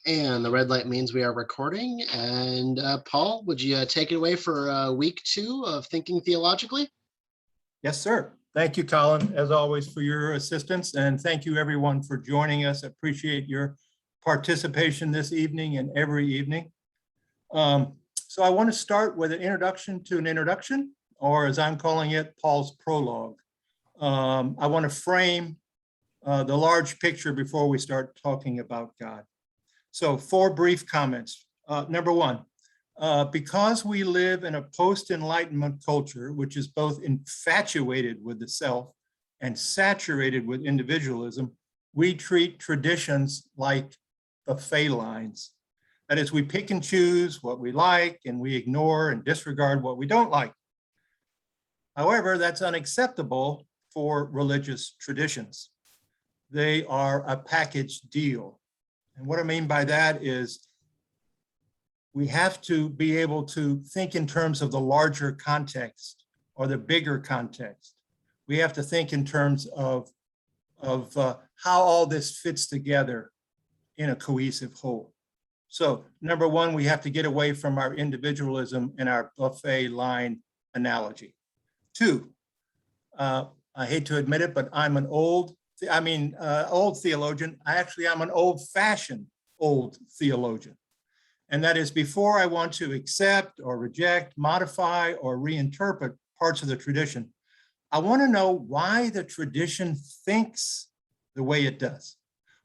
And the red light means we are recording. And Paul, would you take it away for week 2 of Thinking Theologically? Yes, sir. Thank you, Colin, as always, for your assistance. And thank you, everyone, for joining us. I appreciate your participation this evening and every evening. So I want to start with an introduction to an introduction, or as I'm calling it, Paul's prologue. I want to frame the large picture before we start talking about God. So 4 brief comments. Number 1, because we live in a post-Enlightenment culture, which is both infatuated with the self and saturated with individualism, we treat traditions like buffet lines. That is, we pick and choose what we like and we ignore and disregard what we don't like. However, that's unacceptable for religious traditions. They are a package deal. And what I mean by that is we have to be able to think in terms of the larger context or the bigger context. We have to think in terms of how all this fits together in a cohesive whole. So number 1, we have to get away from our individualism and our buffet line analogy. 2, I hate to admit it, but I'm an old theologian. I'm an old-fashioned old theologian. And that is, before I want to accept or reject, modify or reinterpret parts of the tradition, I want to know why the tradition thinks the way it does.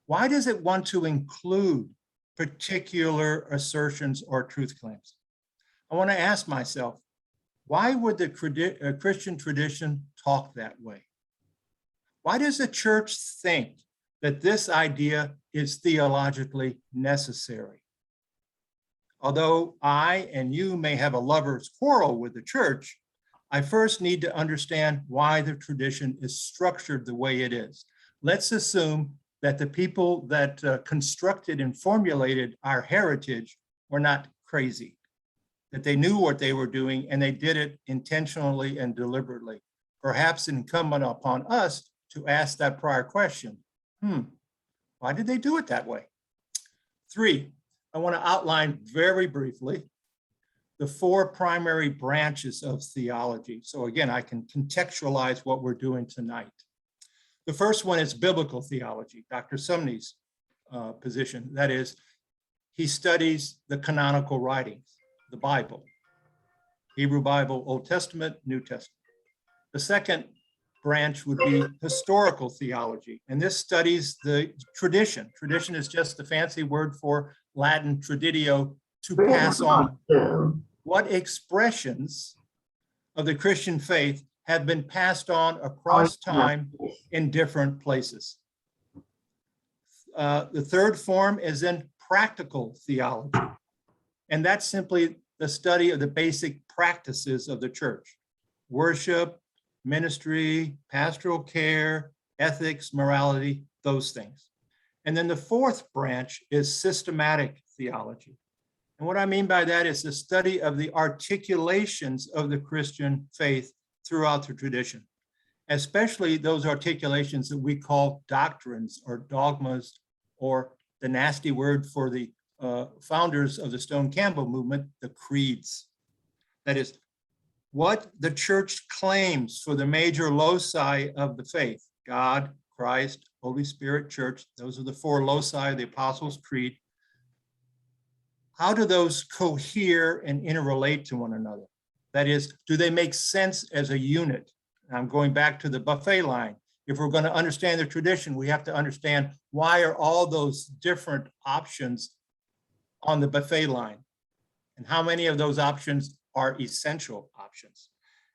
Why does it want to include particular assertions or truth claims? I want to ask myself, why would the Christian tradition talk that way? Why does the church think that this idea is theologically necessary? Although I and you may have a lover's quarrel with the church, I first need to understand why the tradition is structured the way it is. Let's assume that the people that constructed and formulated our heritage were not crazy, that they knew what they were doing and they did it intentionally and deliberately. Perhaps incumbent upon us to ask that prior question, why did they do it that way? 3, I want to outline very briefly the 4 primary branches of theology. So again, I can contextualize what we're doing tonight. The first one is biblical theology, Dr. Sumney's position. That is, he studies the canonical writings, the Bible, Hebrew Bible, Old Testament, New Testament. The second branch would be historical theology, and this studies the tradition. Tradition is just the fancy word for Latin traditio, to pass on. What expressions of the Christian faith have been passed on across time in different places? The third form is in practical theology, and that's simply the study of the basic practices of the church: worship, ministry, pastoral care, ethics, morality, those things. And then the fourth branch is systematic theology. And what I mean by that is the study of the articulations of the Christian faith throughout the tradition, especially those articulations that we call doctrines or dogmas, or the nasty word for the founders of the Stone Campbell movement, the creeds. That is, what the church claims for the major loci of the faith: God, Christ, Holy Spirit, church. Those are the 4 loci of the Apostles' Creed. How do those cohere and interrelate to one another? That is, do they make sense as a unit? And I'm going back to the buffet line. If we're going to understand the tradition, we have to understand, why are all those different options on the buffet line? And how many of those options are essential options?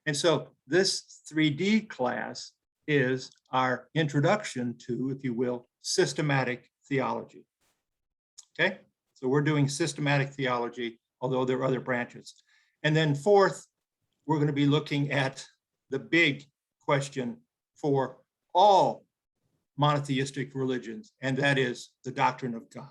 And so this 3D class is our introduction to, if you will, systematic theology. Okay, so we're doing systematic theology, although there are other branches. And then fourth, we're going to be looking at the big question for all monotheistic religions, and that is the doctrine of God.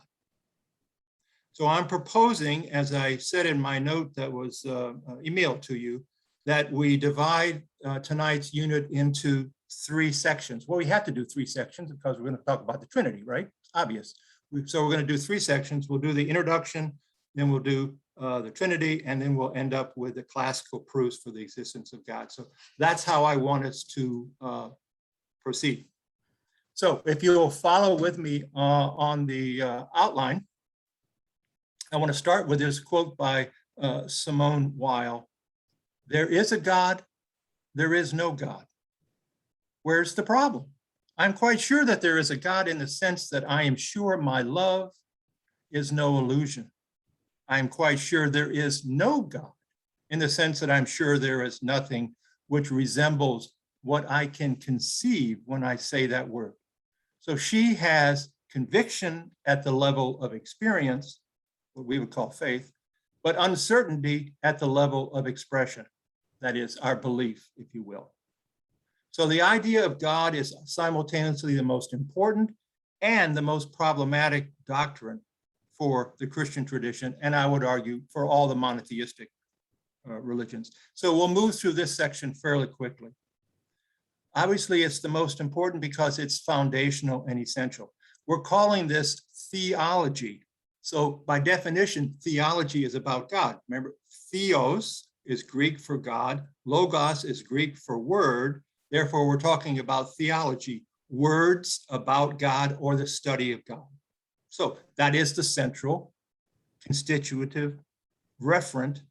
So I'm proposing, as I said in my note that was emailed to you, that we divide tonight's unit into 3 sections. Well, we have to do 3 sections because we're going to talk about the Trinity, right? Obvious. So we're going to do 3 sections. We'll do the introduction, then we'll do the Trinity, and then we'll end up with the classical proofs for the existence of God. So that's how I want us to proceed. So if you'll follow with me on the outline, I want to start with this quote by Simone Weil. There is a God, there is no God. Where's the problem? I'm quite sure that there is a God in the sense that I am sure my love is no illusion. I'm quite sure there is no God in the sense that I'm sure there is nothing which resembles what I can conceive when I say that word. So she has conviction at the level of experience, what we would call faith, but uncertainty at the level of expression. That is our belief, if you will. So the idea of God is simultaneously the most important and the most problematic doctrine for the Christian tradition, and I would argue for all the monotheistic religions. So we'll move through this section fairly quickly. Obviously, it's the most important because it's foundational and essential. We're calling this theology. So by definition, theology is about God. Remember, theos is Greek for God, logos is Greek for word. Therefore, we're talking about theology, words about God or the study of God. So that is the central, constitutive, referent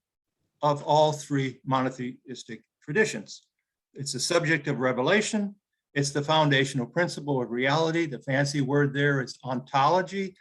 of all 3 monotheistic traditions. It's the subject of revelation. It's the foundational principle of reality. The fancy word there is ontology.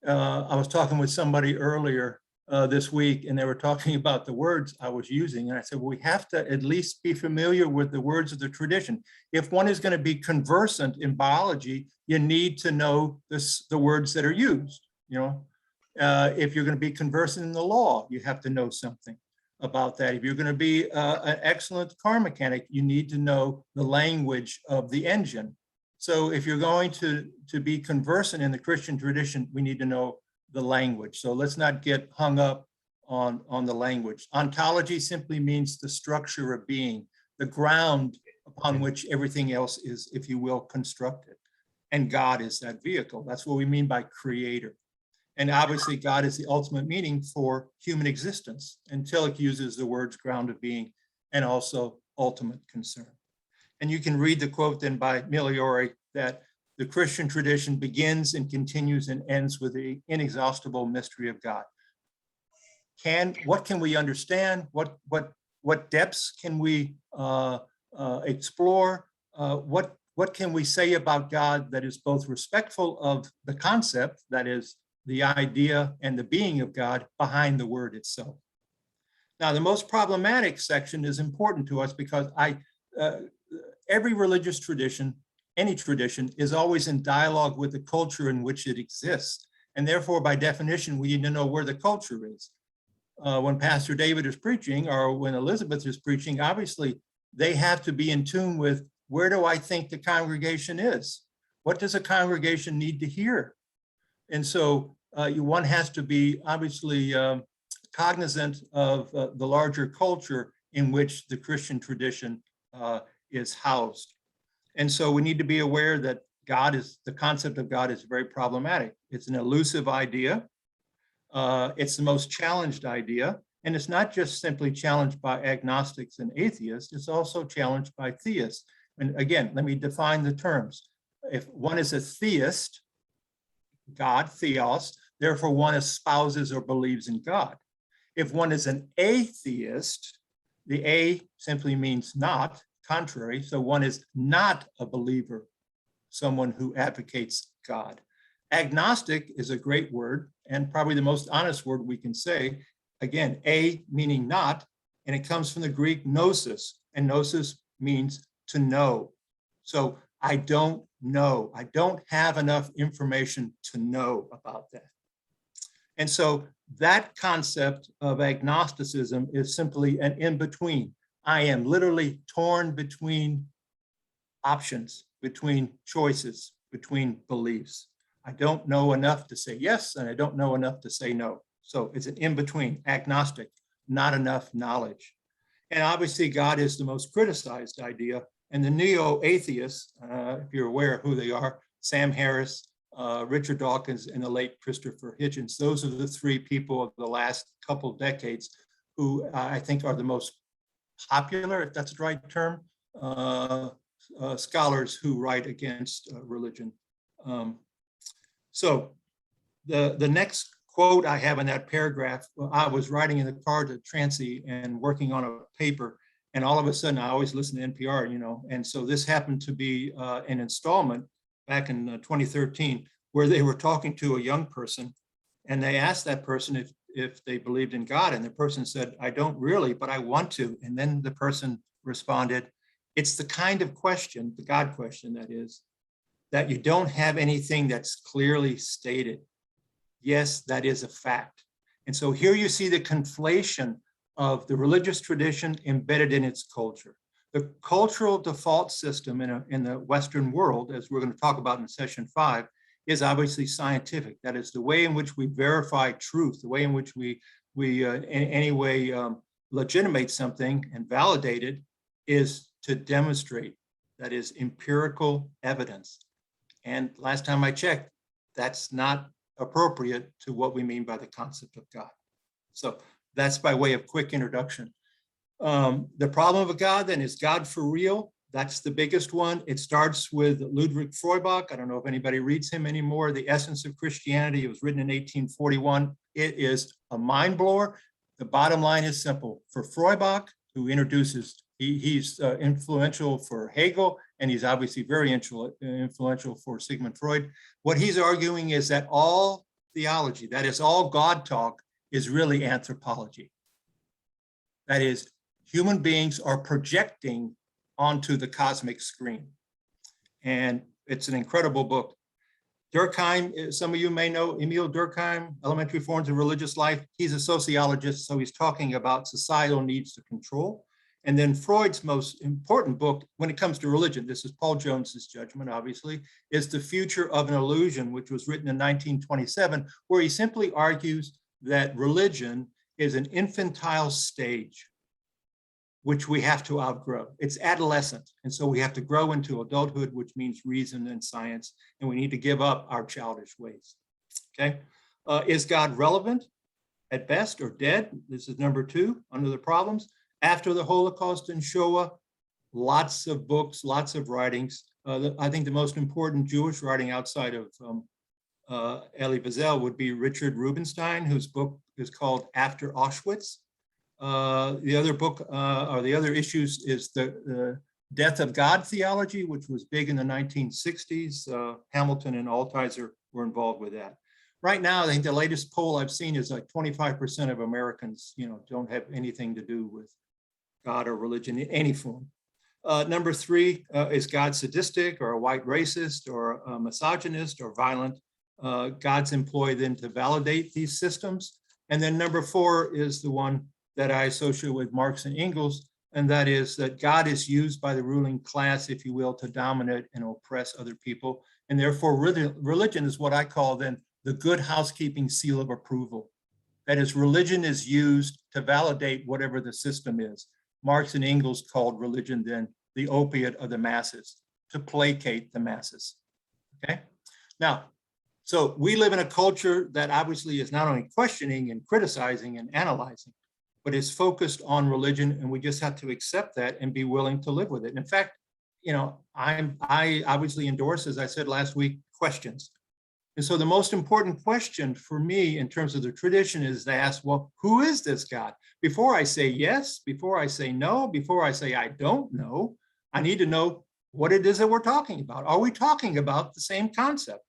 I was talking with somebody earlier this week, and they were talking about the words I was using. And I said, well, we have to at least be familiar with the words of the tradition. If one is going to be conversant in biology, you need to know the words that are used. If you're going to be conversant in the law, you have to know something about that. If you're going to be an excellent car mechanic, you need to know the language of the engine. So if you're going to be conversant in the Christian tradition, we need to know the language. So let's not get hung up on the language. Ontology simply means the structure of being, the ground upon which everything else is, if you will, constructed. And God is that vehicle. That's what we mean by creator. And obviously, God is the ultimate meaning for human existence. And Tillich uses the words ground of being and also ultimate concern. And you can read the quote then by Migliore that the Christian tradition begins and continues and ends with the inexhaustible mystery of God. What can we understand? What depths can we explore? What can we say about God that is both respectful of the concept, that is the idea and the being of God, behind the word itself? Now, the most problematic section is important to us because every religious tradition, any tradition, is always in dialogue with the culture in which it exists. And therefore, by definition, we need to know where the culture is. When Pastor David is preaching or when Elizabeth is preaching, obviously, they have to be in tune with, where do I think the congregation is? What does a congregation need to hear? And so one has to be obviously cognizant of the larger culture in which the Christian tradition is housed. And so we need to be aware that the concept of God is very problematic. It's an elusive idea. It's the most challenged idea. And it's not just simply challenged by agnostics and atheists, it's also challenged by theists. And again, let me define the terms. If one is a theist, God, theos, therefore one espouses or believes in God. If one is an atheist, the A simply means not, contrary, so one is not a believer, someone who advocates God. Agnostic is a great word and probably the most honest word we can say. Again, A meaning not, and it comes from the Greek gnosis, and gnosis means to know. So I don't know. I don't have enough information to know about that. And so that concept of agnosticism is simply an in-between. I am literally torn between options, between choices, between beliefs. I don't know enough to say yes, and I don't know enough to say no. So it's an in-between, agnostic, not enough knowledge. And obviously God is the most criticized idea. And the neo-atheists, if you're aware of who they are, Sam Harris, Richard Dawkins, and the late Christopher Hitchens. Those are the three people of the last couple decades who I think are the most popular, if that's the right term, scholars who write against religion. So the next quote I have in that paragraph, I was riding in the car to Trancy and working on a paper, and all of a sudden I always listen to NPR, and so this happened to be an installment back in 2013 where they were talking to a young person, and they asked that person if they believed in God, and the person said, "I don't really, but I want to." And then the person responded, "It's the kind of question, the God question that is, that you don't have anything that's clearly stated. Yes, that is a fact." And so here you see the conflation of the religious tradition embedded in its culture. The cultural default system in the Western world, as we're going to talk about in session 5, is obviously scientific. That is the way in which we verify truth, the way in which we in any way legitimate something and validate it is to demonstrate. That is empirical evidence. And last time I checked, that's not appropriate to what we mean by the concept of God. So that's by way of quick introduction. The problem of God then, is God for real? That's the biggest one. It starts with Ludwig Feuerbach. I don't know if anybody reads him anymore. The Essence of Christianity. It was written in 1841. It is a mind blower. The bottom line is simple. For Feuerbach, who introduces, he's influential for Hegel, and he's obviously very influential for Sigmund Freud. What he's arguing is that all theology, that is all God talk, is really anthropology. That is, human beings are projecting onto the cosmic screen. And it's an incredible book. Durkheim, some of you may know Emil Durkheim, Elementary Forms of Religious Life. He's a sociologist, so he's talking about societal needs to control. And then Freud's most important book when it comes to religion, this is Paul Jones's judgment, obviously, is The Future of an Illusion, which was written in 1927, where he simply argues that religion is an infantile stage which we have to outgrow. It's adolescent. And so we have to grow into adulthood, which means reason and science, and we need to give up our childish ways. Okay. Is God relevant at best or dead? This is number 2 under the problems. After the Holocaust and Shoah, lots of books, lots of writings. I think the most important Jewish writing outside of Elie Wiesel would be Richard Rubinstein, whose book is called After Auschwitz. The other book, or the other issues, is the Death of God theology, which was big in the 1960s. Hamilton and Altizer were involved with that. Right now, I think the latest poll I've seen is like 25% of Americans, don't have anything to do with God or religion in any form. Number 3, is God sadistic or a white racist or a misogynist or violent? God's employ then to validate these systems. And then number 4 is the one that I associate with Marx and Engels, and that is that God is used by the ruling class, if you will, to dominate and oppress other people. And therefore, religion is what I call then the good housekeeping seal of approval. That is, religion is used to validate whatever the system is. Marx and Engels called religion then the opiate of the masses, to placate the masses. Okay? Now, so we live in a culture that obviously is not only questioning and criticizing and analyzing, but is focused on religion, and we just have to accept that and be willing to live with it. In fact, I obviously endorse, as I said last week, questions. And so the most important question for me in terms of the tradition is to ask, well, who is this God? Before I say yes, before I say no, before I say I don't know, I need to know what it is that we're talking about. Are we talking about the same concept?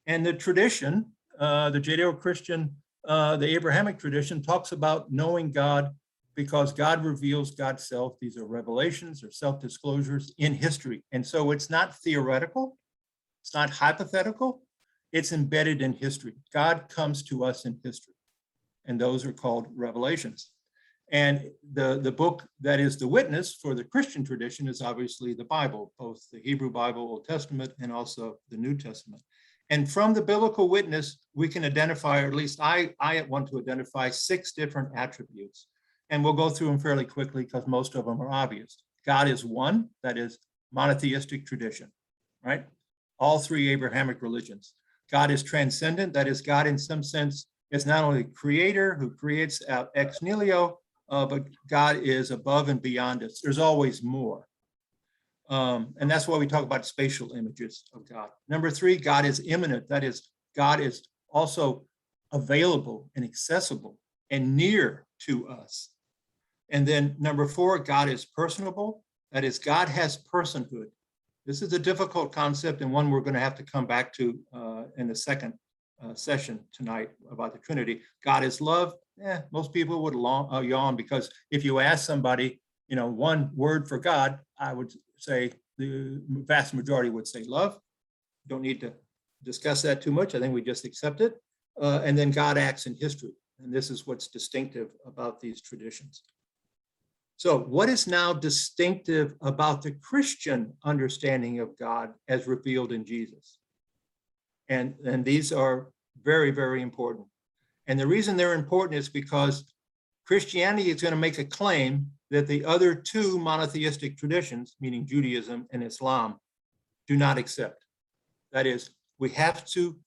And the tradition, the Judeo-Christian, the Abrahamic tradition talks about knowing God because God reveals God's self. These are revelations or self-disclosures in history. And so it's not theoretical, it's not hypothetical, it's embedded in history. God comes to us in history, and those are called revelations. And the book that is the witness for the Christian tradition is obviously the Bible, both the Hebrew Bible, Old Testament, and also the New Testament. And from the biblical witness, we can identify, or at least I want to identify 6 different attributes. And we'll go through them fairly quickly because most of them are obvious. God is one, that is monotheistic tradition, right? All 3 Abrahamic religions. God is transcendent. That is, God in some sense is not only creator who creates ex nihilo, but God is above and beyond us. There's always more. And that's why we talk about spatial images of God. Number 3, God is immanent. That is, God is also available and accessible and near to us. And then number 4, God is personable. That is, God has personhood. This is a difficult concept and one we're going to have to come back to in the second session tonight about the Trinity. God is love. Most people would yawn, because if you ask somebody, one word for God, I would say the vast majority would say love. Don't need to discuss that too much. I think we just accept it. And then God acts in history. And this is what's distinctive about these traditions. So what is now distinctive about the Christian understanding of God as revealed in Jesus? And these are very, very important. And the reason they're important is because Christianity is going to make a claim that the other 2 monotheistic traditions, meaning Judaism and Islam, do not accept. That is, we have to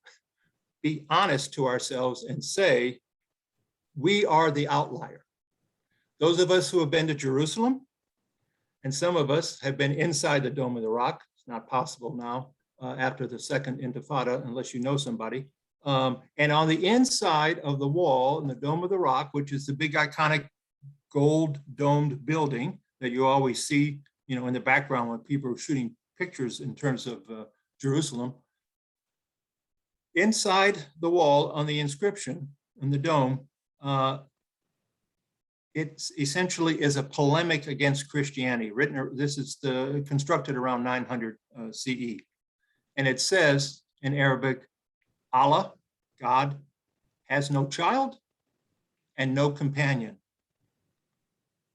be honest to ourselves and say, we are the outlier. Those of us who have been to Jerusalem, and some of us have been inside the Dome of the Rock. It's not possible now after the second Intifada, unless you know somebody. And on the inside of the wall in the Dome of the Rock, which is the big iconic gold domed building that you always see, in the background when people are shooting pictures in terms of Jerusalem. Inside the wall on the inscription in the dome, it essentially is a polemic against Christianity. This is constructed around 900 CE. And it says in Arabic, Allah, God, has no child and no companion.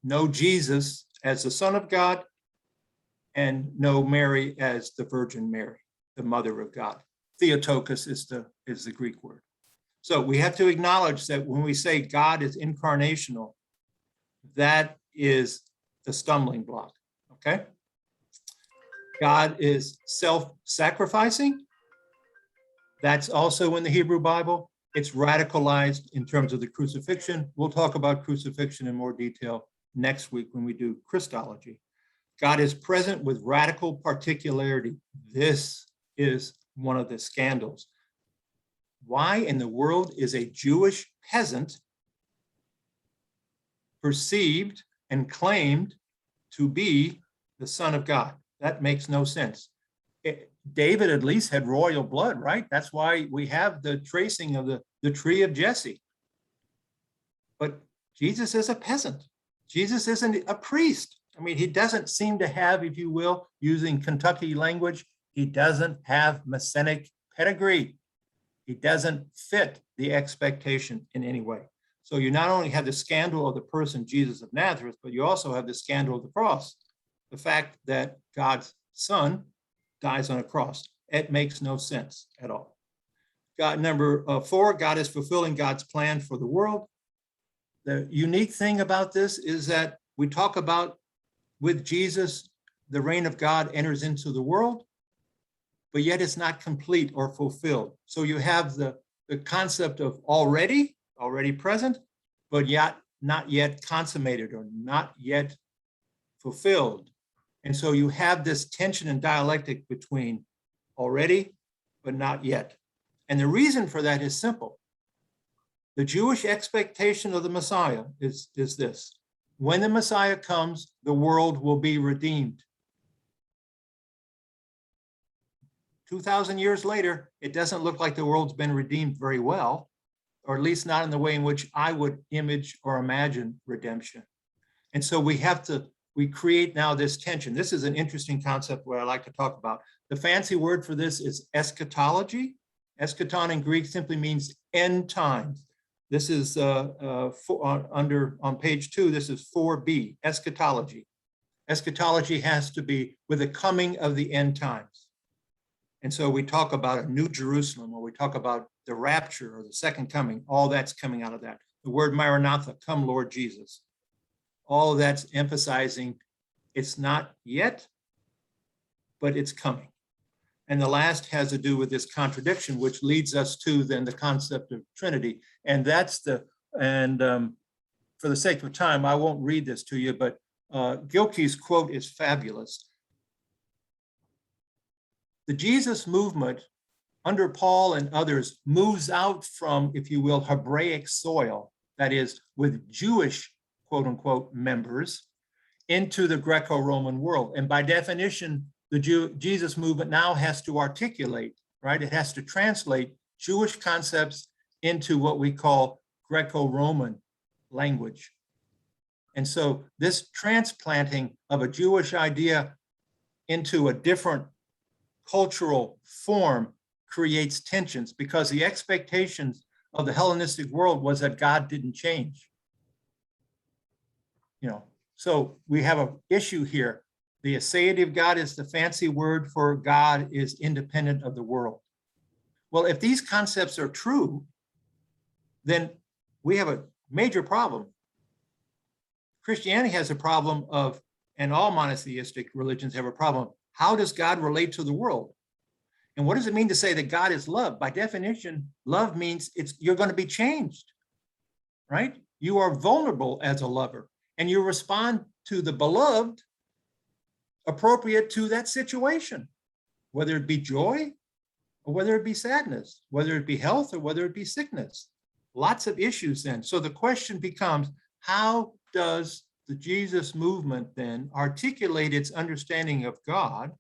No Jesus as the Son of God, and no Mary as the Virgin Mary, the Mother of God. Theotokos is the Greek word. So we have to acknowledge that when we say God is incarnational, that is the stumbling block, okay? God is self-sacrificing. That's also in the Hebrew Bible. It's radicalized in terms of the crucifixion. We'll talk about crucifixion in more detail next week when we do Christology. God is present with radical particularity. This is one of the scandals. Why in the world is a Jewish peasant perceived and claimed to be the Son of God? That makes no sense. David at least had royal blood, right? That's why we have the tracing of the tree of Jesse. But Jesus is a peasant. Jesus isn't a priest. I mean, he doesn't seem to have, if you will, using Kentucky language, he doesn't have Messianic pedigree. He doesn't fit the expectation in any way. So you not only have the scandal of the person Jesus of Nazareth, but you also have the scandal of the cross. The fact that God's Son dies on a cross. It makes no sense at all. God, number 4, God is fulfilling God's plan for the world. The unique thing about this is that we talk about with Jesus, the reign of God enters into the world, but yet it's not complete or fulfilled. So you have the concept of already present, but yet not yet consummated or not yet fulfilled. And so you have this tension and dialectic between already, but not yet. And the reason for that is simple. The Jewish expectation of the Messiah is this. When the Messiah comes, the world will be redeemed. 2,000 years later, it doesn't look like the world's been redeemed very well, or at least not in the way in which I would image or imagine redemption. And so we create now this tension. This is an interesting concept where I like to talk about. The fancy word for this is eschatology. Eschaton in Greek simply means end times. This is on page 2, this is 4b, eschatology. Eschatology has to be with the coming of the end times. And so we talk about a new Jerusalem, or we talk about the rapture or the second coming, all that's coming out of that. The word Maranatha, come Lord Jesus. All of that's emphasizing it's not yet, but it's coming. And the last has to do with this contradiction, which leads us to then the concept of Trinity. And that's for the sake of time, I won't read this to you, but Gilkey's quote is fabulous. The Jesus movement under Paul and others moves out from, if you will, Hebraic soil, that is with Jewish, quote unquote, members, into the Greco-Roman world. And by definition, the Jesus movement now has to articulate, right? It has to translate Jewish concepts into what we call Greco-Roman language. And so this transplanting of a Jewish idea into a different cultural form creates tensions, because the expectations of the Hellenistic world was that God didn't change. So we have an issue here. The aseity of God is the fancy word for God is independent of the world. Well, if these concepts are true, then we have a major problem. Christianity has a problem of, and all monotheistic religions have a problem. How does God relate to the world? And what does it mean to say that God is love? By definition, love means you're going to be changed, right? You are vulnerable as a lover, and you respond to the beloved appropriate to that situation, whether it be joy or whether it be sadness, whether it be health or whether it be sickness. Lots of issues then. So the question becomes, how does the Jesus movement then articulate its understanding of God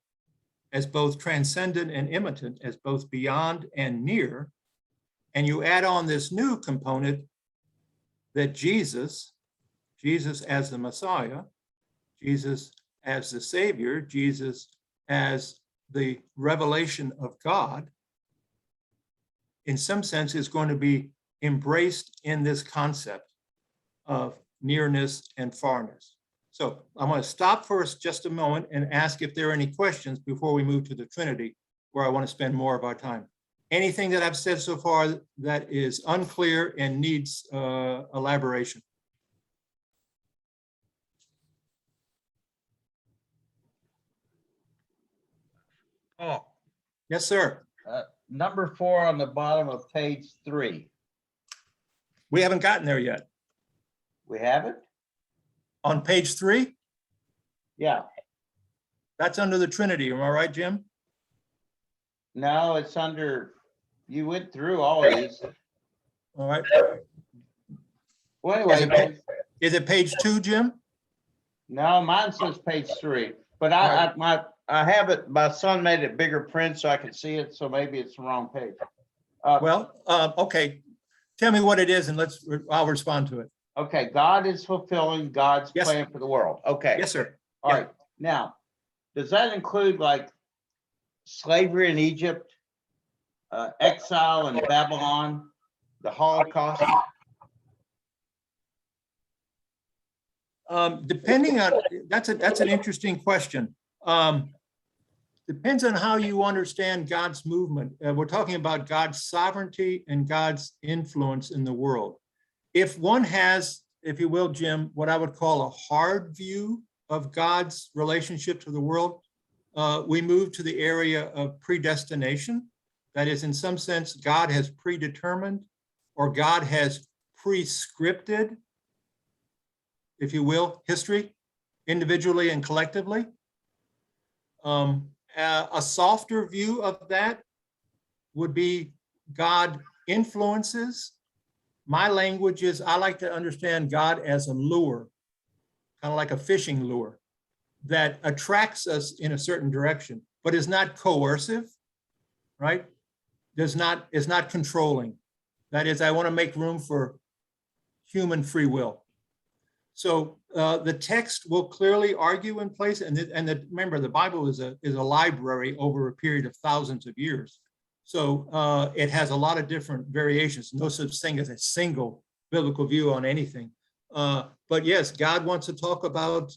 as both transcendent and immanent, as both beyond and near? And you add on this new component that Jesus as the Messiah, Jesus as the Savior, Jesus as the revelation of God, in some sense is going to be embraced in this concept of nearness and farness. So I'm going to stop for just a moment and ask if there are any questions before we move to the Trinity, where I want to spend more of our time. Anything that I've said so far that is unclear and needs elaboration? Oh, Yes, sir. number 4 on the bottom of page 3. We haven't gotten there yet. We have it? On page 3, Yeah. that's under the Trinity. Am I right, Jim? No, it's under, you went through all of these. All right. Well, Is it, anyway, is it page 2, Jim? no, mine says page 3, but I have it, my son made it bigger print so I can see it, so maybe it's the wrong page. Well, okay. Tell me what it is and I'll respond to it. Okay, God is fulfilling God's Yes. plan for the world. Okay. Yes, sir. All Yeah. right. Now, does that include like slavery in Egypt, exile in Babylon, the Holocaust? Depending on, that's an interesting question. Depends on how you understand God's movement. We're talking about God's sovereignty and God's influence in the world. If one has, if you will, Jim, what I would call a hard view of God's relationship to the world, we move to the area of predestination. That is, in some sense, God has predetermined or God has prescripted, if you will, history, individually and collectively. A softer view of that would be God influences. My language is, I like to understand God as a lure, kind of like a fishing lure that attracts us in a certain direction, but is not coercive, right? Is not controlling. That is, I want to make room for human free will. So the text will clearly argue in place, and remember, the Bible is a library over a period of thousands of years. So it has a lot of different variations. No such thing as a single biblical view on anything. But yes, God wants to talk about,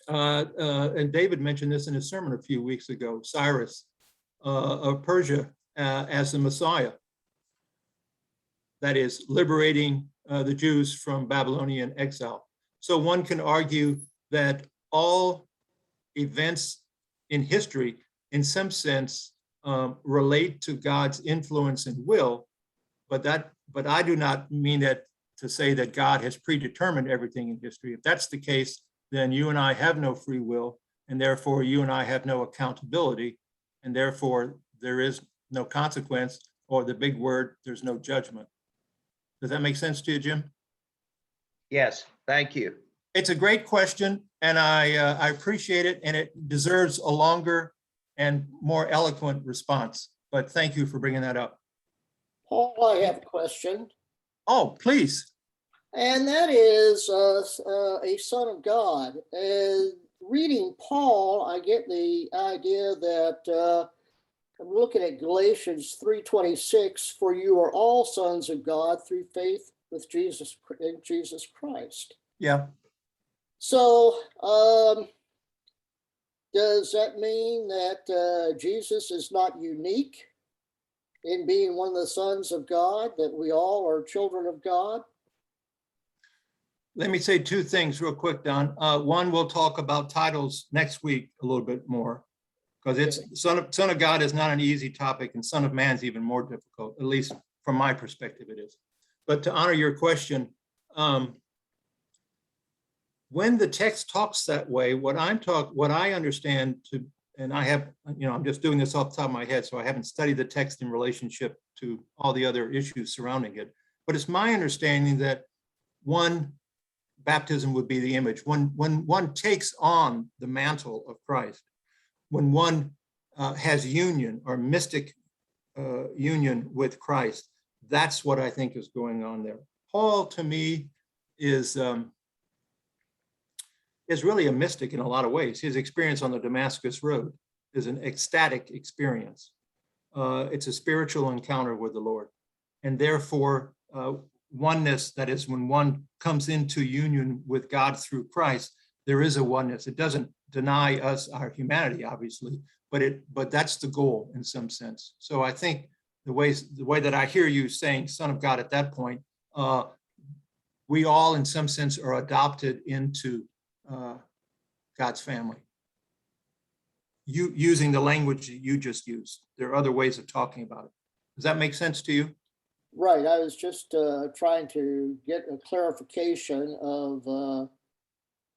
and David mentioned this in his sermon a few weeks ago, Cyrus of Persia as the Messiah. That is, liberating the Jews from Babylonian exile. So one can argue that all events in history in some sense, relate to God's influence and will, but I do not mean that to say that God has predetermined everything in history. If that's the case, then you and I have no free will, and therefore you and I have no accountability, and therefore there is no consequence, or the big word, there's no judgment. Does that make sense to you, Jim? Yes, thank you. It's a great question, and I appreciate it, and it deserves a longer and more eloquent response. But thank you for bringing that up. Paul, I have a question, Oh, please. and that is a son of God. Reading Paul, I get the idea that I'm looking at Galatians 3:26, for you are all sons of God through faith with Jesus in Jesus Christ. Yeah. So does that mean that Jesus is not unique in being one of the sons of God, that we all are children of God? Let me say two things real quick, Don. One, we'll talk about titles next week a little bit more, because it's son of God is not an easy topic, and son of man is even more difficult, at least from my perspective it is. But to honor your question, when the text talks that way, what I understand to, and I have, I'm just doing this off the top of my head, so I haven't studied the text in relationship to all the other issues surrounding it. But it's my understanding that one, baptism would be the image. When one takes on the mantle of Christ, when one has union or mystic union with Christ, that's what I think is going on there. Paul, to me, is really a mystic in a lot of ways. His experience on the Damascus Road is an ecstatic experience. It's a spiritual encounter with the Lord. And therefore, oneness, that is, when one comes into union with God through Christ, there is a oneness. It doesn't deny us our humanity, obviously, but that's the goal in some sense. So I think the way that I hear you saying son of God at that point, we all in some sense are adopted into God's family. You using the language that you just used. There are other ways of talking about it. Does that make sense to you? Right. I was just trying to get a clarification of, the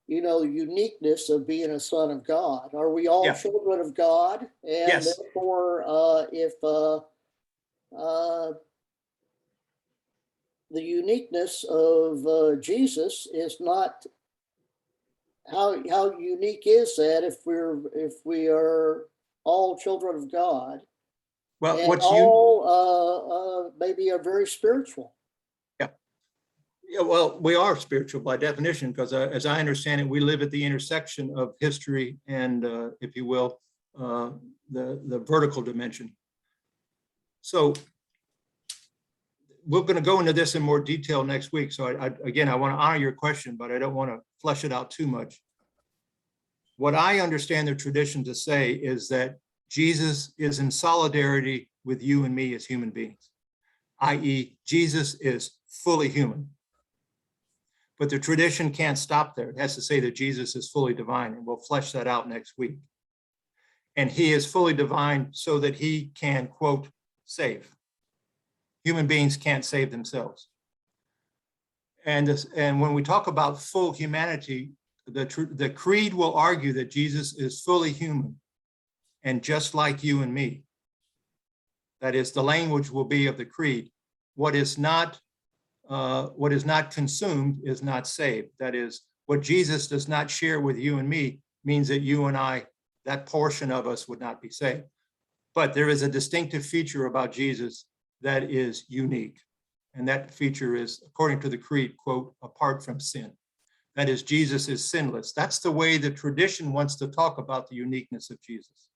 uniqueness of being a son of God. Are we all children of God? And yes. Therefore, if the uniqueness of Jesus is not, how unique is that if we are all children of God? Well, and what's all maybe are very spiritual. Yeah, well, we are spiritual by definition, because as I understand it, we live at the intersection of history and, if you will, the vertical dimension. So we're going to go into this in more detail next week. So again, I want to honor your question, but I don't want to flesh it out too much. What I understand the tradition to say is that Jesus is in solidarity with you and me as human beings, i.e., Jesus is fully human. But the tradition can't stop there. It has to say that Jesus is fully divine, and we'll flesh that out next week. And he is fully divine so that he can, quote, save. Human beings can't save themselves. And when we talk about full humanity, the creed will argue that Jesus is fully human and just like you and me. That is, the language will be of the creed. What is not consumed is not saved. That is, what Jesus does not share with you and me means that you and I, that portion of us, would not be saved. But there is a distinctive feature about Jesus that is unique. And that feature is, according to the creed, quote, apart from sin. That is, Jesus is sinless. That's the way the tradition wants to talk about the uniqueness of Jesus.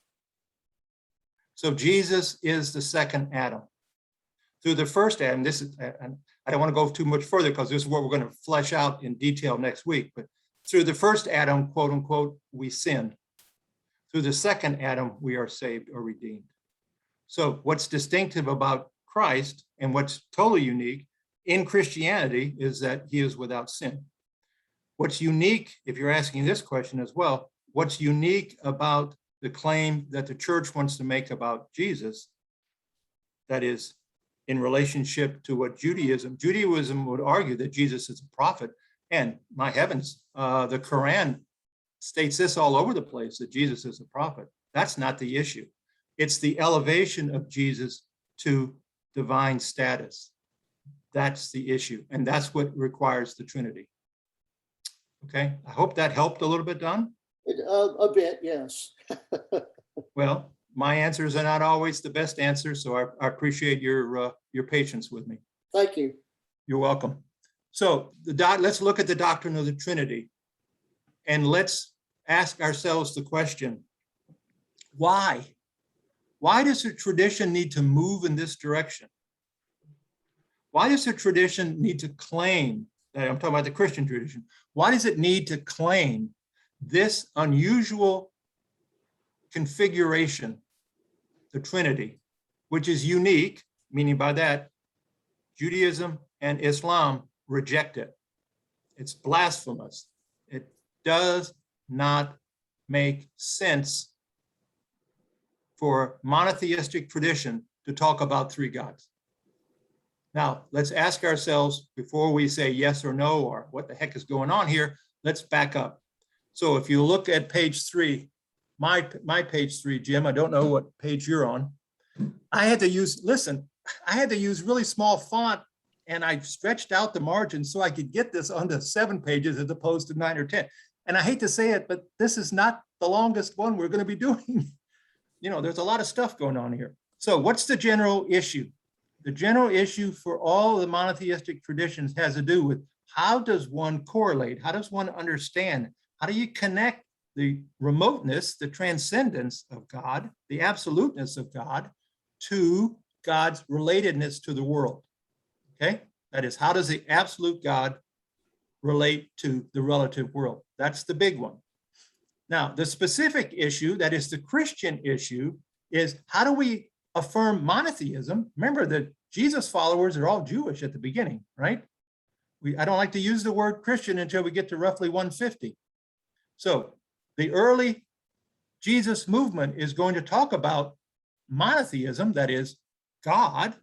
So Jesus is the second Adam. Through the first Adam, this is, and I don't want to go too much further because this is what we're going to flesh out in detail next week, but through the first Adam, quote unquote, we sin. Through the second Adam, we are saved or redeemed. So what's distinctive about Christ and what's totally unique in Christianity is that he is without sin. What's unique, if you're asking this question as well, what's unique about the claim that the church wants to make about Jesus, that is, in relationship to what Judaism would argue that Jesus is a prophet. And my heavens, the Quran states this all over the place, that Jesus is a prophet. That's not the issue. It's the elevation of Jesus to divine status. That's the issue. And that's what requires the Trinity. Okay, I hope that helped a little bit, Don. A bit, yes. Well, my answers are not always the best answers, so I appreciate your patience with me. Thank you. You're welcome. So let's look at the doctrine of the Trinity, and let's ask ourselves the question, why? Why does the tradition need to move in this direction? Why does the tradition need to claim, that I'm talking about the Christian tradition, why does it need to claim this unusual configuration, the Trinity, which is unique, meaning by that, Judaism and Islam reject it. It's blasphemous. It does not make sense for monotheistic tradition to talk about three gods. Now, let's ask ourselves, before we say yes or no, or what the heck is going on here, let's back up. So if you look at page 3, my page 3, Jim, I don't know what page you're on. I had to use really small font, and I stretched out the margin so I could get this onto 7 pages as opposed to 9 or 10. And I hate to say it, but this is not the longest one we're going to be doing. You know, there's a lot of stuff going on here. So what's the general issue? The general issue for all the monotheistic traditions has to do with, how does one correlate? How does one understand? How do you connect the remoteness, the transcendence of God, the absoluteness of God, to God's relatedness to the world? Okay, that is, how does the absolute God relate to the relative world? That's the big one. Now, the specific issue, that is the Christian issue, is how do we affirm monotheism? Remember that Jesus followers are all Jewish at the beginning, right? I don't like to use the word Christian until we get to roughly 150. So the early Jesus movement is going to talk about monotheism, that is God,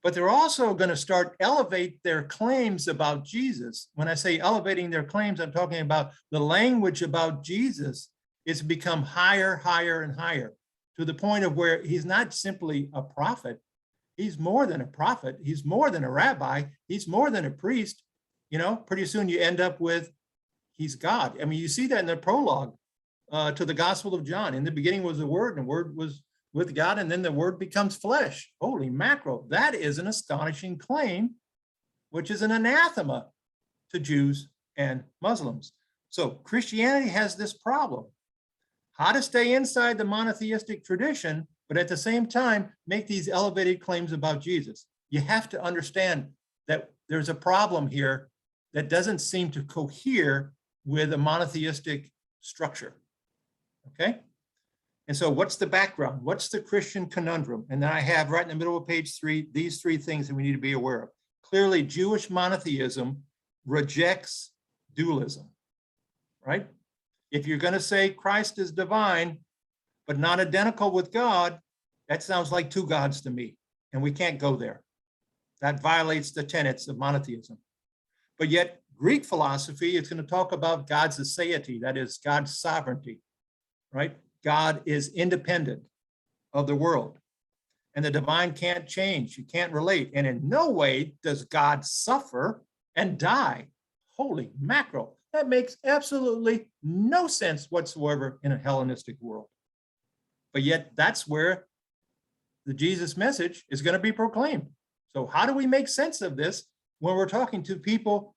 but they're also going to start elevate their claims about Jesus. When I say elevating their claims, I'm talking about the language about Jesus is become higher, higher, and higher, to the point of where he's not simply a prophet. He's more than a prophet. He's more than a rabbi. He's more than a priest. You know, pretty soon you end up with, he's God. I mean, you see that in the prologue to the Gospel of John. In the beginning was the Word, and the Word was with God, and then the Word becomes flesh. Holy mackerel. That is an astonishing claim, which is an anathema to Jews and Muslims. So Christianity has this problem. How to stay inside the monotheistic tradition, but at the same time, make these elevated claims about Jesus. You have to understand that there's a problem here that doesn't seem to cohere with a monotheistic structure, okay? And so what's the background? What's the Christian conundrum? And then I have right in the middle of page 3, these 3 things that we need to be aware of. Clearly, Jewish monotheism rejects dualism, right? If you're going to say Christ is divine, but not identical with God, that sounds like 2 gods to me, and we can't go there. That violates the tenets of monotheism. But yet, Greek philosophy is going to talk about God's aseity, that is, God's sovereignty, right? God is independent of the world, and the divine can't change. You can't relate. And in no way does God suffer and die. Holy mackerel. That makes absolutely no sense whatsoever in a Hellenistic world. But yet that's where the Jesus message is going to be proclaimed. So how do we make sense of this when we're talking to people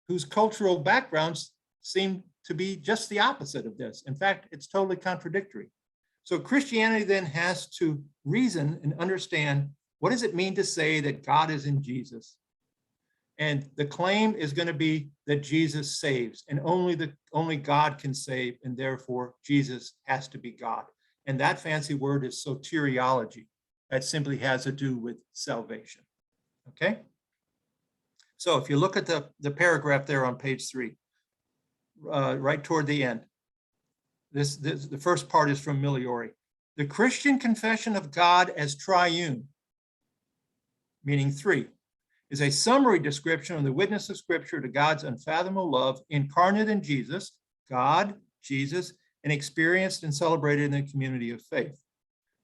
whose cultural backgrounds seem to be just the opposite of this? In fact, it's totally contradictory. So Christianity then has to reason and understand, what does it mean to say that God is in Jesus? And the claim is going to be that Jesus saves, and only God can save, and therefore Jesus has to be God. And that fancy word is soteriology. That simply has to do with salvation. Okay? So if you look at the paragraph there on page 3, right toward the end, the first part is from Miliori. The Christian confession of God as triune, meaning three, is a summary description of the witness of Scripture to God's unfathomable love incarnate in Jesus, God, Jesus, and experienced and celebrated in the community of faith.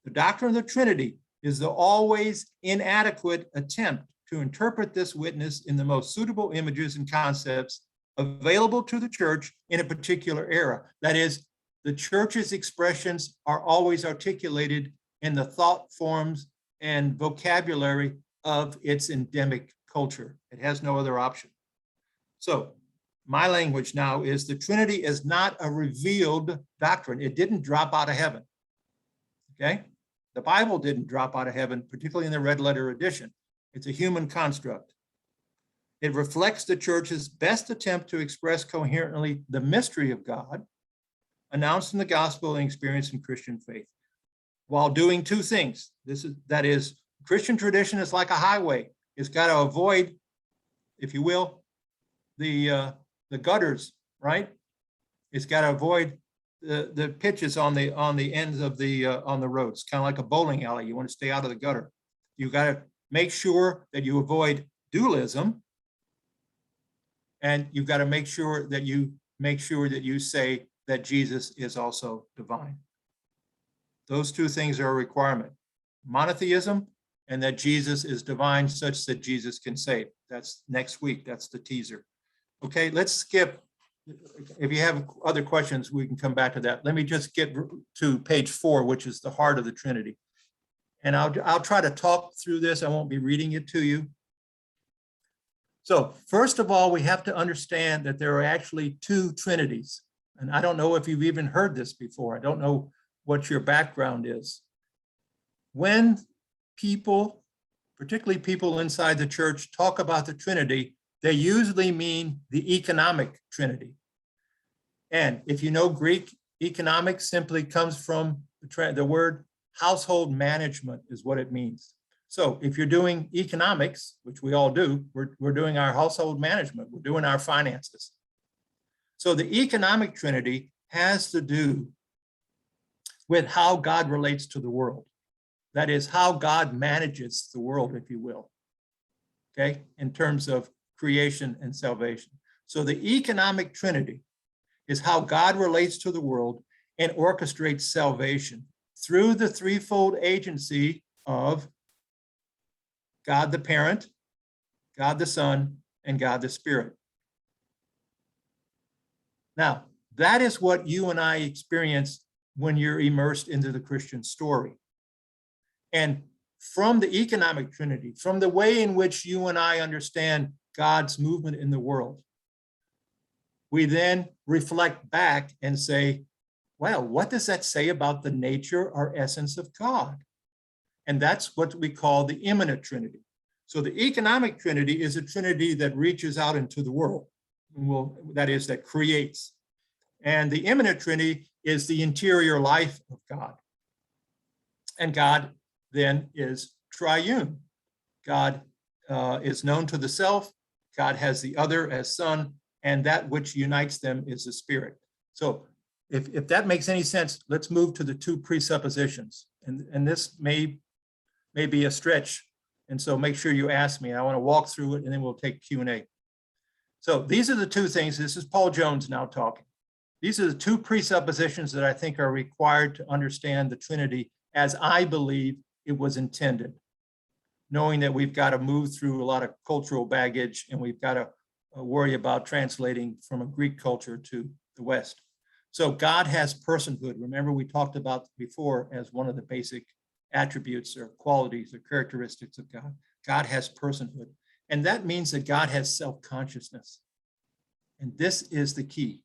The doctrine of the Trinity is the always inadequate attempt to interpret this witness in the most suitable images and concepts available to the church in a particular era. That is, the church's expressions are always articulated in the thought forms and vocabulary of its endemic culture. It has no other option. So my language now is the Trinity is not a revealed doctrine. It didn't drop out of heaven. Okay? The Bible didn't drop out of heaven, particularly in the red letter edition. It's a human construct. It reflects the church's best attempt to express coherently the mystery of God, announced in the gospel and experienced in Christian faith, while doing two things. That is, Christian tradition is like a highway. It's got to avoid, if you will, the gutters, right? It's got to avoid the pitches on the ends of the on the roads, kind of like a bowling alley. You want to stay out of the gutter. You got to make sure that you avoid dualism, and you've got to make sure that you say that Jesus is also divine. Those two things are a requirement: monotheism, and that Jesus is divine such that Jesus can save. That's next week. That's the teaser. Okay, let's skip. If you have other questions, we can come back to that. Let me just get to page 4, which is the heart of the Trinity. And I'll try to talk through this. I won't be reading it to you. So first of all, we have to understand that there are actually two Trinities. And I don't know if you've even heard this before. I don't know what your background is. When people, particularly people inside the church, talk about the Trinity, they usually mean the economic Trinity. And if you know Greek, economics simply comes from the word household management is what it means. So if you're doing economics, which we all do, we're doing our household management, we're doing our finances. So the economic Trinity has to do with how God relates to the world. That is how God manages the world, if you will, okay, in terms of creation and salvation. So the economic Trinity is how God relates to the world and orchestrates salvation through the threefold agency of God the Parent, God the Son, and God the Spirit. Now, that is what you and I experience when you're immersed into the Christian story. And from the economic Trinity, from the way in which you and I understand God's movement in the world, we then reflect back and say, well, what does that say about the nature or essence of God? And that's what we call the immanent Trinity. So the economic Trinity is a Trinity that reaches out into the world, that is, that creates. And the immanent Trinity is the interior life of God. And God then is triune. God is known to the self. God has the other as Son, and that which unites them is the Spirit. So if that makes any sense, let's move to the two presuppositions. And this may be a stretch, and so make sure you ask me. I want to walk through it, and then we'll take Q&A. So these are the two things. This is Paul Jones now talking. These are the two presuppositions that I think are required to understand the Trinity as I believe it was intended, knowing that we've got to move through a lot of cultural baggage, and we've got to worry about translating from a Greek culture to the West. So God has personhood. Remember, we talked about before as one of the basic attributes or qualities or characteristics of God. God has personhood. And that means that God has self-consciousness. And this is the key.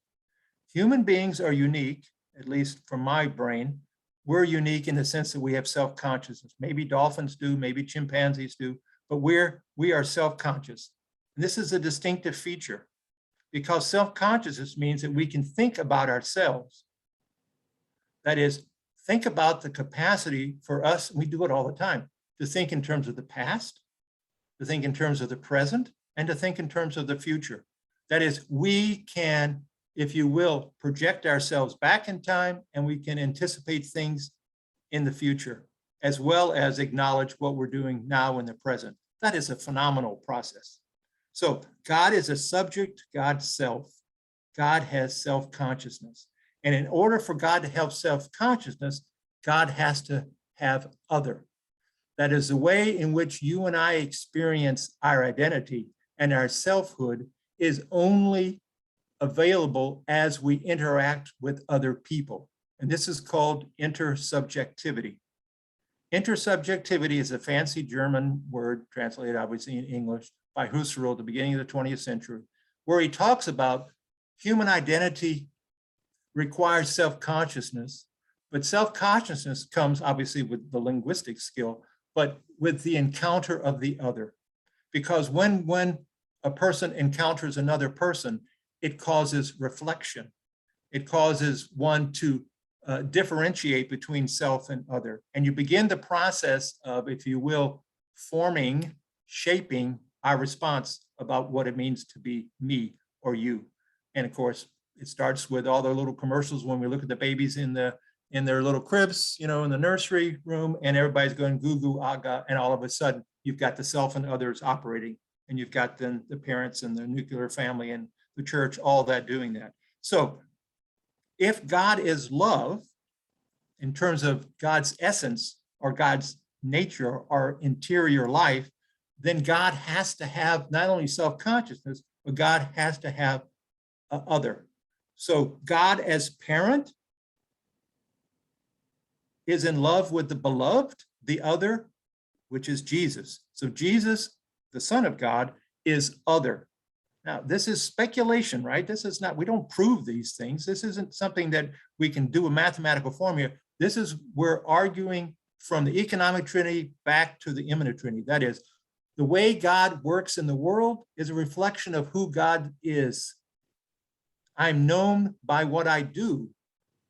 Human beings are unique, at least from my brain. We're unique in the sense that we have self-consciousness. Maybe dolphins do, maybe chimpanzees do, but we are self-conscious. And this is a distinctive feature because self-consciousness means that we can think about ourselves. That is, think about the capacity for us, we do it all the time, to think in terms of the past, to think in terms of the present, and to think in terms of the future. That is, we can if you will, project ourselves back in time, and we can anticipate things in the future, as well as acknowledge what we're doing now in the present. That is a phenomenal process. So God is a subject, God's self. God has self-consciousness. And in order for God to have self-consciousness, God has to have other. That is the way in which you and I experience our identity and our selfhood is only available as we interact with other people. And this is called intersubjectivity. Intersubjectivity is a fancy German word, translated obviously in English, by Husserl at the beginning of the 20th century, where he talks about human identity requires self-consciousness, but self-consciousness comes obviously with the linguistic skill, but with the encounter of the other. Because when a person encounters another person, it causes reflection. It causes one to differentiate between self and other. And you begin the process of, if you will, forming, shaping our response about what it means to be me or you. And of course, it starts with all the little commercials when we look at the babies in their little cribs, in the nursery room, and everybody's going goo goo aga, and all of a sudden you've got the self and others operating, and you've got then the parents and the nuclear family and the church, all that doing that. So if God is love, in terms of God's essence or God's nature or interior life, then God has to have not only self-consciousness, but God has to have other. So God as parent is in love with the beloved, the other, which is Jesus. So Jesus, the Son of God, is other. Now, this is speculation, right? This is not, we don't prove these things. This isn't something that we can do a mathematical formula. This is, we're arguing from the economic trinity back to the immanent trinity. That is, the way God works in the world is a reflection of who God is. I'm known by what I do.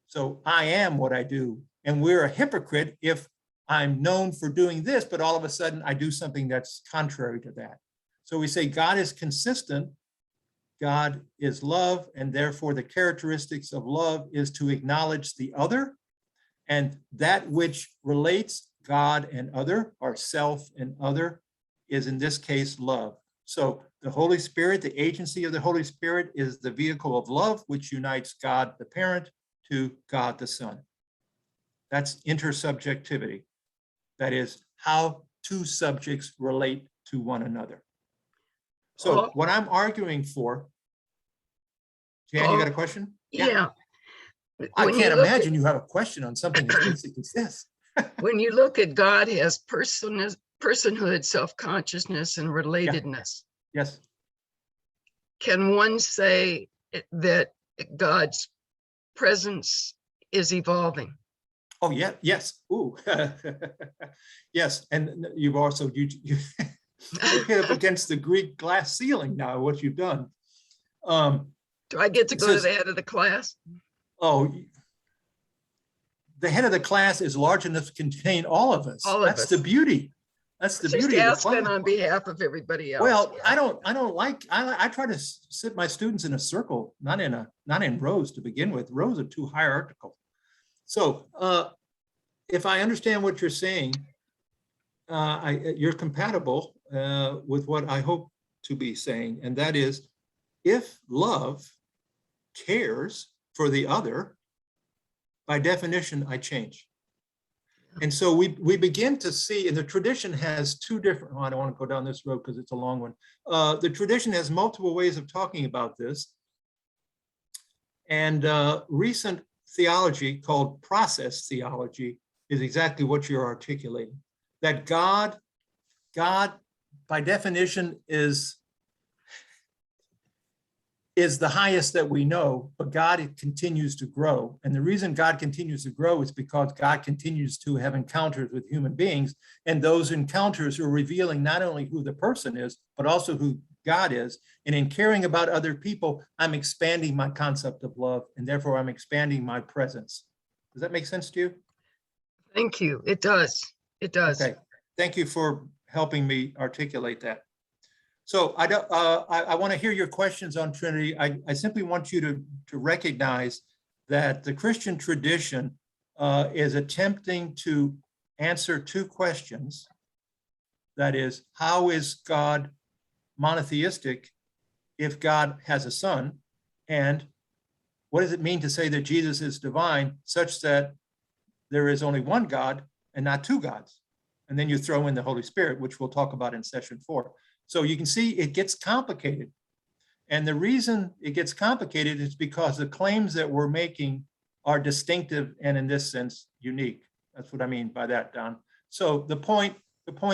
So I am what I do. And we're a hypocrite if I'm known for doing this, but all of a sudden I do something that's contrary to that. So we say God is consistent, God is love, and therefore the characteristics of love is to acknowledge the other, and that which relates God and other, or self and other, is in this case love. So the Holy Spirit, the agency of the Holy Spirit, is the vehicle of love, which unites God the parent to God the Son. That's intersubjectivity. That is how two subjects relate to one another. So what I'm arguing for, Jan, you got a question? Yeah. I can't imagine you have a question on something as basic as this. When you look at God as personhood, self-consciousness, and relatedness, Yes. can one say that God's presence is evolving? Oh, yeah. Yes. Ooh. Yes. And you've also, you hit up against the Greek glass ceiling now, what you've done. Do I get to go to the head of the class? Oh, the head of the class is large enough to contain all of us. That's the beauty. That's the beauty of the class. Asking on behalf of everybody else. Well, I try to sit my students in a circle, not in rows to begin with. Rows are too hierarchical. So if I understand what you're saying, you're compatible with what I hope to be saying, and that is, if love cares for the other, by definition, I change. And so we begin to see, and the tradition has two different, I don't want to go down this road because it's a long one. The tradition has multiple ways of talking about this. And recent theology called process theology is exactly what you're articulating. That God by definition is the highest that we know, but God continues to grow. And the reason God continues to grow is because God continues to have encounters with human beings. And those encounters are revealing not only who the person is, but also who God is. And in caring about other people, I'm expanding my concept of love, and therefore I'm expanding my presence. Does that make sense to you? Thank you. It does. It does. Okay. Thank you for helping me articulate that. So I want to hear your questions on Trinity. I simply want you to recognize that the Christian tradition is attempting to answer two questions. That is, how is God monotheistic if God has a son? And what does it mean to say that Jesus is divine such that there is only one God and not two gods? And then you throw in the Holy Spirit, which we'll talk about in session 4. So you can see it gets complicated. And the reason it gets complicated is because the claims that we're making are distinctive and in this sense unique. That's what I mean by that, Don. So the point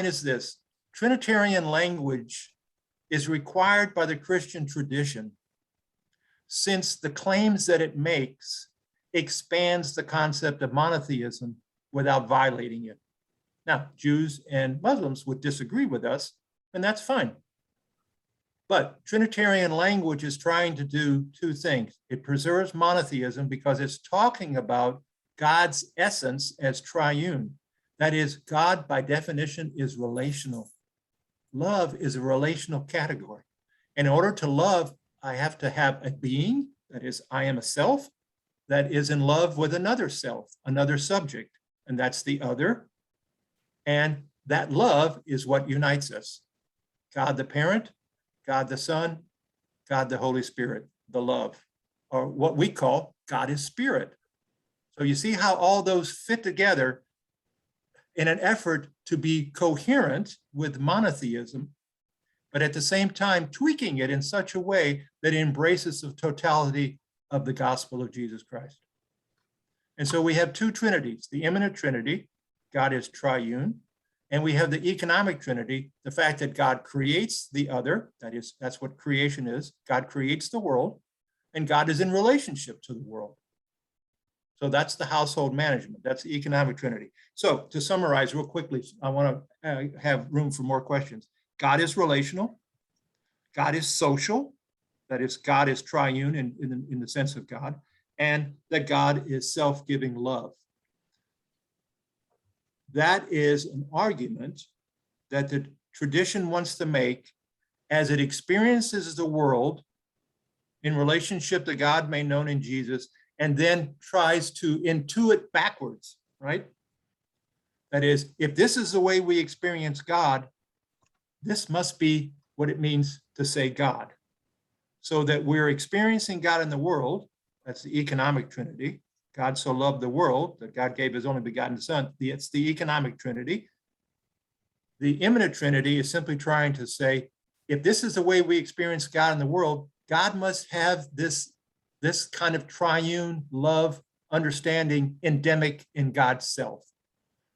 is this: Trinitarian language is required by the Christian tradition since the claims that it makes expands the concept of monotheism without violating it. Now, Jews and Muslims would disagree with us, and that's fine. But Trinitarian language is trying to do two things. It preserves monotheism because it's talking about God's essence as triune. That is, God by definition is relational. Love is a relational category. In order to love, I have to have a being, that is, I am a self, that is in love with another self, another subject, and that's the other. And that love is what unites us. God the parent, God the Son, God the Holy Spirit, the love, or what we call God is spirit. So you see how all those fit together in an effort to be coherent with monotheism, but at the same time tweaking it in such a way that it embraces the totality of the gospel of Jesus Christ. And so we have two trinities: the immanent Trinity, God is triune, and we have the economic Trinity, the fact that God creates the other, that is, that's what creation is. God creates the world, and God is in relationship to the world. So that's the household management. That's the economic Trinity. So to summarize real quickly, I want to have room for more questions. God is relational. God is social. That is, God is triune in the sense of God, and that God is self-giving love. That is an argument that the tradition wants to make as it experiences the world in relationship to God made known in Jesus, and then tries to intuit backwards, right? That is, if this is the way we experience God, this must be what it means to say God. So that we're experiencing God in the world, that's the economic Trinity. God so loved the world that God gave his only begotten Son. It's the economic Trinity. The immanent Trinity is simply trying to say, if this is the way we experience God in the world, God must have this kind of triune love understanding endemic in God's self.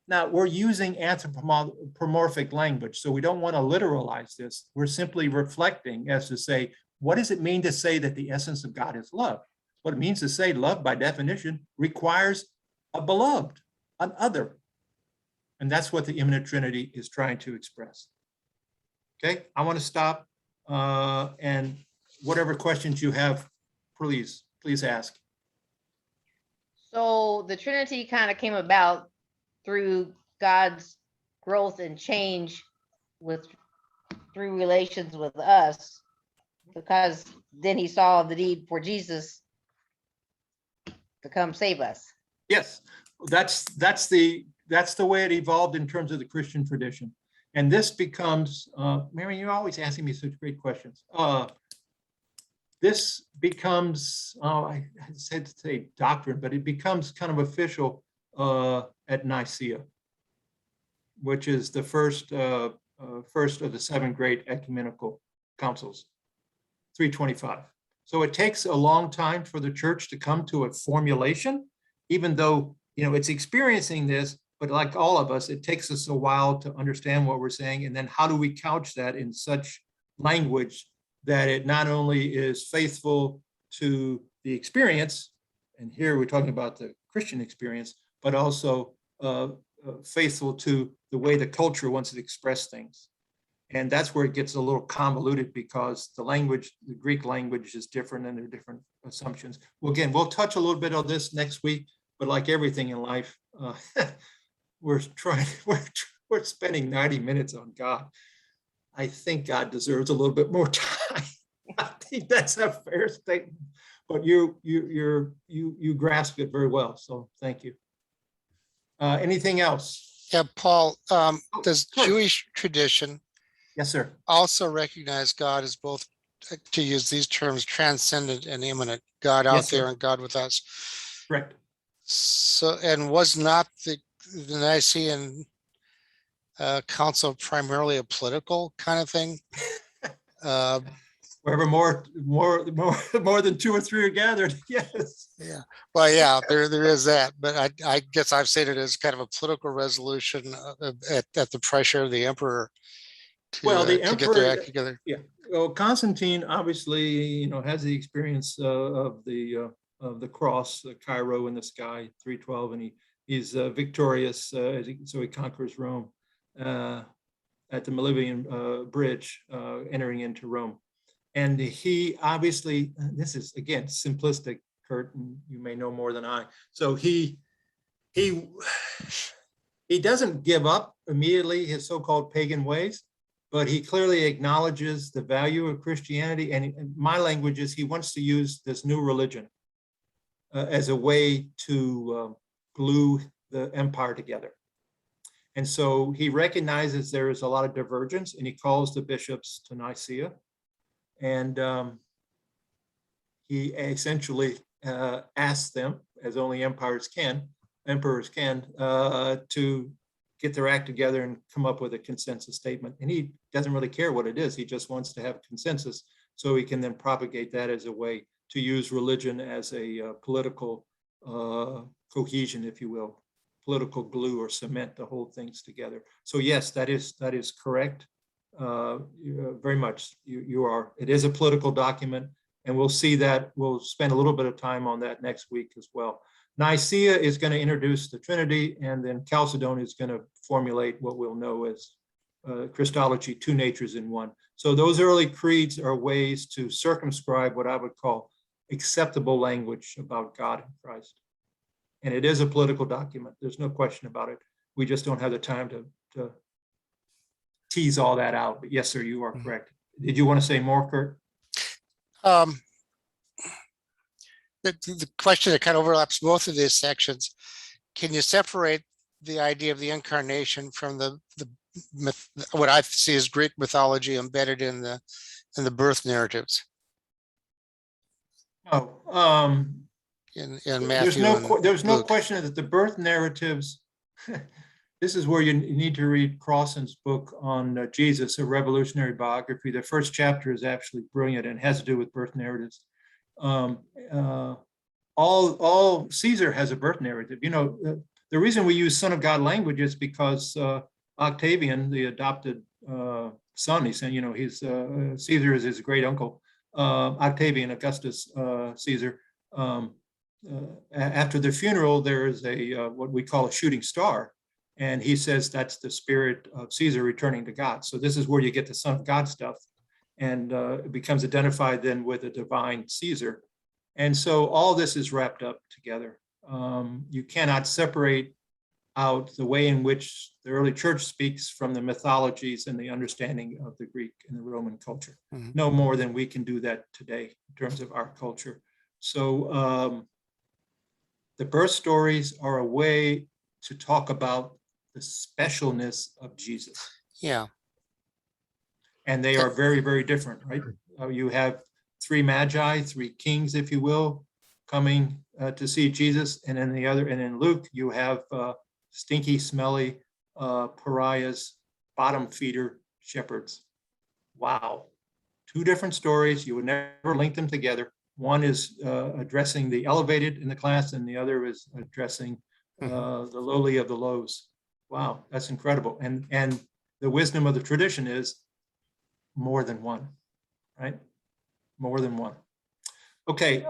Now, we're using anthropomorphic language, so we don't want to literalize this. We're simply reflecting as to say, what does it mean to say that the essence of God is love? What it means to say love, by definition, requires a beloved, an other. And that's what the immanent Trinity is trying to express. Okay, I want to stop, and whatever questions you have, please ask. So the Trinity kind of came about through God's growth and change through relations with us, because then he saw the need for Jesus to come save us. Yes, that's the way it evolved in terms of the Christian tradition. And this becomes, Mary, you're always asking me such great questions. This becomes, I said to say doctrine, but it becomes kind of official at Nicaea, which is the first of the 7 great ecumenical councils, 325. So it takes a long time for the church to come to a formulation, even though, it's experiencing this, but like all of us, it takes us a while to understand what we're saying. And then how do we couch that in such language that it not only is faithful to the experience, and here we're talking about the Christian experience, but also faithful to the way the culture wants to express things. And that's where it gets a little convoluted, because the language, the Greek language, is different and there are different assumptions. Well, again, we'll touch a little bit on this next week, but like everything in life, we're spending 90 minutes on God. I think God deserves a little bit more time. I think that's a fair statement, but you grasp it very well. So thank you. Anything else? Yeah, Paul, does sure. Jewish tradition Yes, sir. also recognize God as both, to use these terms, transcendent and immanent, God Yes, out there sir. and God with us? Correct. So, and was not the Nicene council primarily a political kind of thing? Wherever more than two or three are gathered, yes. Yeah, well, yeah, there is that, but I guess I've seen it as kind of a political resolution at the pressure of the emperor Well, the to get their emperor, act together. yeah. Well, Constantine obviously, has the experience of the cross, the Cairo in the sky, 312, and he's victorious, so he conquers Rome at the Milvian Bridge, entering into Rome. And he obviously, this is again simplistic, Kurt, and you may know more than I. So he doesn't give up immediately his so-called pagan ways, but he clearly acknowledges the value of Christianity. And my language is he wants to use this new religion as a way to glue the empire together. And so he recognizes there is a lot of divergence, and he calls the bishops to Nicaea. And he essentially asks them, as only emperors can, to get their act together and come up with a consensus statement. And he doesn't really care what it is. He just wants to have consensus so he can then propagate that as a way to use religion as a political cohesion, if you will, political glue or cement to hold things together. So yes, that is correct. Very much. You are. It is a political document, and we'll see that. We'll spend a little bit of time on that next week as well. Nicaea is going to introduce the Trinity, and then Chalcedon is going to formulate what we'll know as Christology, two natures in one. So those early creeds are ways to circumscribe what I would call acceptable language about God and Christ. And it is a political document. There's no question about it. We just don't have the time to tease all that out. But yes, sir, you are correct. Did you want to say more, Kurt? The question that kind of overlaps both of these sections, can you separate the idea of the incarnation from the what I see as Greek mythology embedded in the birth narratives? No. In Matthew, there's no Luke. question that the birth narratives, this is where you need to read Crossan's book on Jesus, a revolutionary biography. The first chapter is actually brilliant and has to do with birth narratives. All Caesar has a birth narrative. The reason we use Son of God language is because Octavian, the adopted son, he's Caesar is his great uncle, Octavian Augustus Caesar. After the funeral, there is a what we call a shooting star, and he says that's the spirit of Caesar returning to God. So this is where you get the Son of God stuff, and it becomes identified then with a divine Caesar. And so all this is wrapped up together. You cannot separate out the way in which the early church speaks from the mythologies and the understanding of the Greek and the Roman culture. Mm-hmm. No more than we can do that today in terms of our culture. So the birth stories are a way to talk about the specialness of Jesus. Yeah. And they are very, very different, right? You have three magi, three kings, if you will, coming to see Jesus. And in Luke, you have stinky, smelly pariahs, bottom feeder shepherds. Wow. Two different stories. You would never link them together. One is addressing the elevated in the class, and the other is addressing the lowly of the lows. Wow, that's incredible. And the wisdom of the tradition is more than one, right? More than one. Okay.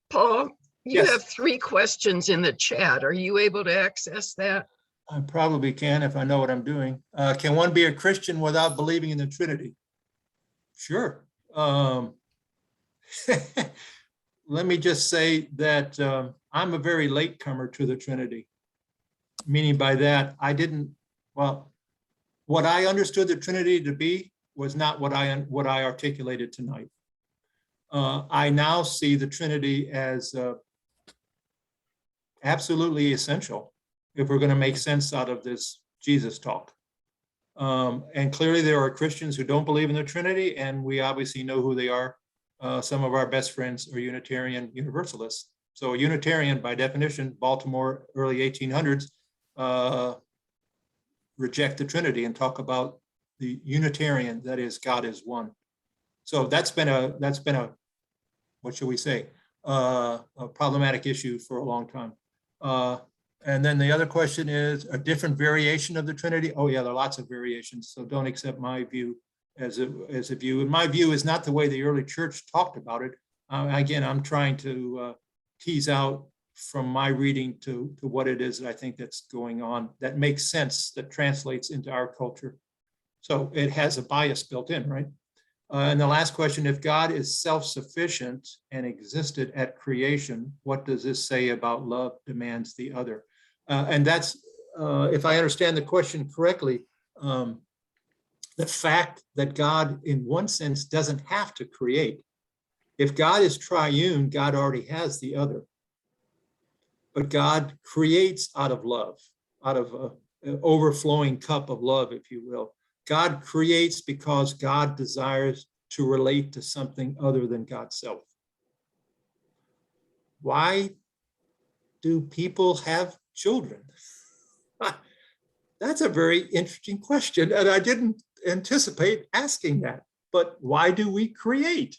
Paul, you yes. have 3 questions in the chat. Are you able to access that? I probably can if I know what I'm doing. Can one be a Christian without believing in the Trinity? Sure. Let me just say that I'm a very late comer to the Trinity. Meaning by that, what I understood the Trinity to be was not what I articulated tonight. I now see the Trinity as absolutely essential if we're going to make sense out of this Jesus talk. And clearly there are Christians who don't believe in the Trinity, and we obviously know who they are. Some of our best friends are Unitarian Universalists. So a Unitarian, by definition, Baltimore, early 1800s, reject the Trinity and talk about the Unitarian, that is, God is one. So that's been a what should we say, a problematic issue for a long time. And then the other question is a different variation of the Trinity. Oh yeah, there are lots of variations. So don't accept my view as a view. And my view is not the way the early church talked about it. Again, I'm trying to tease out from my reading to what it is that I think that's going on, that makes sense, that translates into our culture. So it has a bias built in, right? And the last question, if God is self-sufficient and existed at creation, what does this say about love demands the other? And that's, if I understand the question correctly, the fact that God, in one sense, doesn't have to create. If God is triune, God already has the other. But God creates out of love, out of an overflowing cup of love, if you will. God creates because God desires to relate to something other than God's self. Why do people have children? That's a very interesting question, and I didn't anticipate asking that. But why do we create?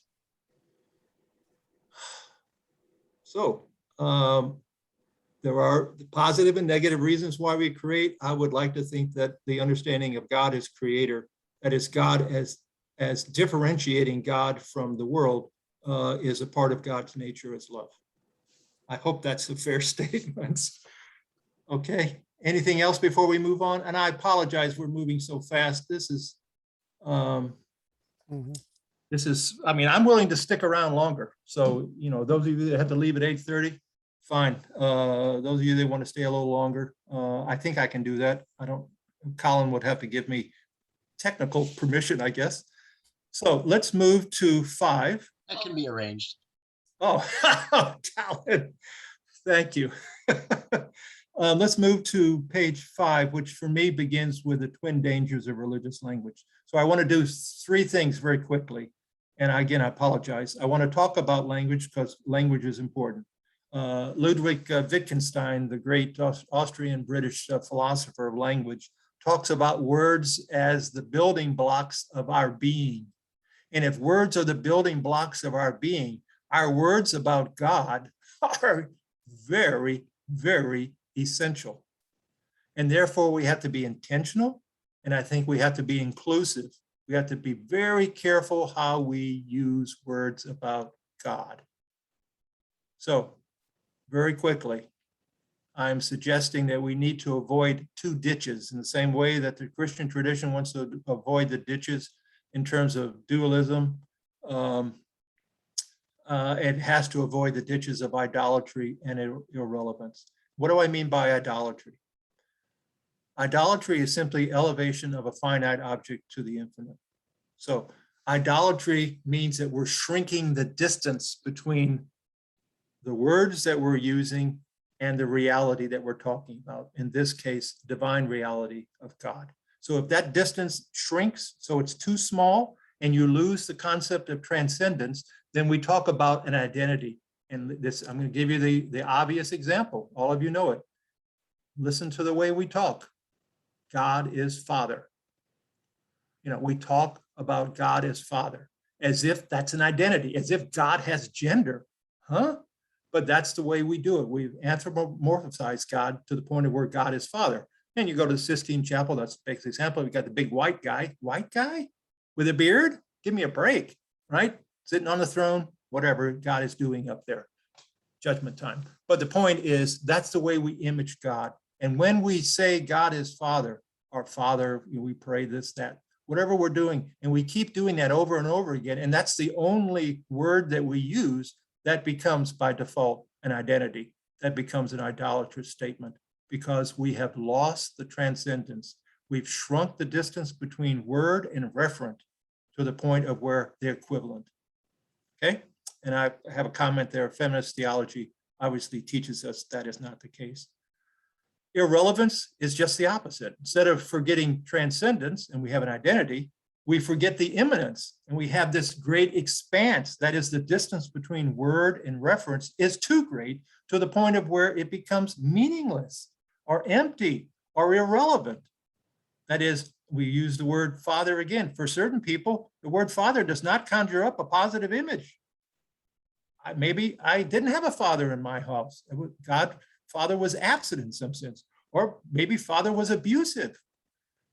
So there are positive and negative reasons why we create. I would like to think that the understanding of God as creator, that is God as differentiating God from the world, is a part of God's nature as love. I hope that's a fair statement. Okay, anything else before we move on? And I apologize, we're moving so fast. This is, I mean, I'm willing to stick around longer. So, you know, those of you that have to leave at 8:30, fine. Those of you that want to stay a little longer, I think I can do that. Colin would have to give me technical permission, I guess. So let's move to 5. That can be arranged. Oh, Colin, thank you. Let's move to page 5, which for me begins with the twin dangers of religious language. So I want to do 3 things very quickly. And again, I apologize. I want to talk about language because language is important. Ludwig Wittgenstein, the great Austrian-British philosopher of language, talks about words as the building blocks of our being. And if words are the building blocks of our being, our words about God are very, very essential. And therefore, we have to be intentional. And I think we have to be inclusive. We have to be very careful how we use words about God. So, very quickly, I'm suggesting that we need to avoid 2 ditches in the same way that the Christian tradition wants to avoid the ditches in terms of dualism. It has to avoid the ditches of idolatry and irrelevance. What do I mean by idolatry? Idolatry is simply elevation of a finite object to the infinite. So idolatry means that we're shrinking the distance between the words that we're using and the reality that we're talking about. In this case, divine reality of God. So if that distance shrinks, so it's too small and you lose the concept of transcendence, then we talk about an identity. And this, I'm going to give you the obvious example. All of you know it. Listen to the way we talk. God is Father. You know, we talk about God as Father, as if that's an identity, as if God has gender. Huh? But that's the way we do it. We've anthropomorphized God to the point of where God is Father. And you go to the Sistine Chapel, that's the basic example. We got the big white guy with a beard. Give me a break, right? Sitting on the throne, whatever God is doing up there. Judgment time. But the point is, that's the way we image God. And when we say God is Father, our Father, we pray this, that, whatever we're doing, and we keep doing that over and over again, and that's the only word that we use, that becomes by default an identity. That becomes an idolatrous statement because we have lost the transcendence. We've shrunk the distance between word and referent, to the point of where they're equivalent. Okay, and I have a comment there. Feminist theology obviously teaches us that is not the case. Irrelevance is just the opposite. Instead of forgetting transcendence and we have an identity, we forget the immanence and we have this great expanse. That is, the distance between word and reference is too great to the point of where it becomes meaningless or empty or irrelevant. That is, we use the word father again. For certain people, the word father does not conjure up a positive image. Maybe I didn't have a father in my house. Father was absent in some sense, or maybe father was abusive.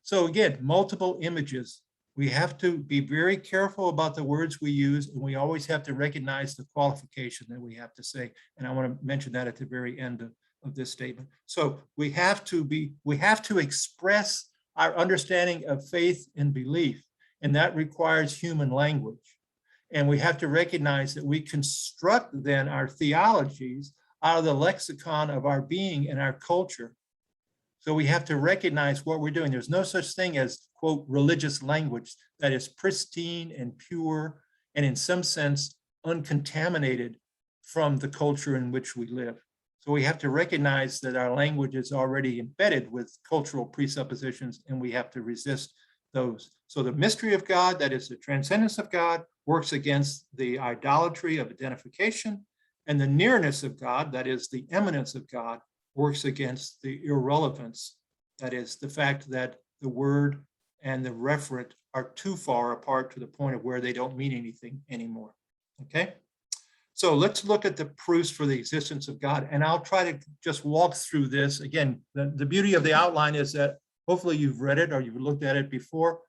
So again, multiple images. We have to be very careful about the words we use, and we always have to recognize the qualification that we have to say. And I want to mention that at the very end of this statement. So we have to express our understanding of faith and belief, and that requires human language. And we have to recognize that we construct then our theologies out of the lexicon of our being and our culture. So we have to recognize what we're doing. There's no such thing as, quote, religious language that is pristine and pure and in some sense uncontaminated from the culture in which we live. So we have to recognize that our language is already embedded with cultural presuppositions, and we have to resist those. So the mystery of God, that is the transcendence of God, works against the idolatry of identification, and the nearness of God, that is the immanence of God, works against the irrelevance, that is the fact that the word and the referent are too far apart to the point of where they don't mean anything anymore. Okay, so let's look at the proofs for the existence of God, and I'll try to just walk through this. Again, the beauty of the outline is that hopefully you've read it or you've looked at it before,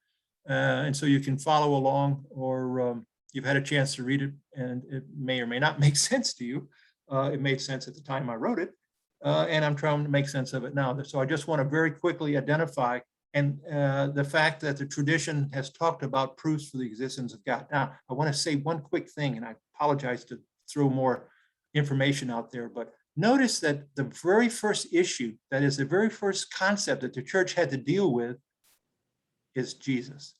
and so you can follow along, or you've had a chance to read it and it may or may not make sense to you. It made sense at the time I wrote it, and I'm trying to make sense of it now. So I just want to very quickly identify and the fact that the tradition has talked about proofs for the existence of God. Now, I want to say one quick thing, and I apologize to throw more information out there, but notice that the very first issue, that is the very first concept that the church had to deal with, is Jesus.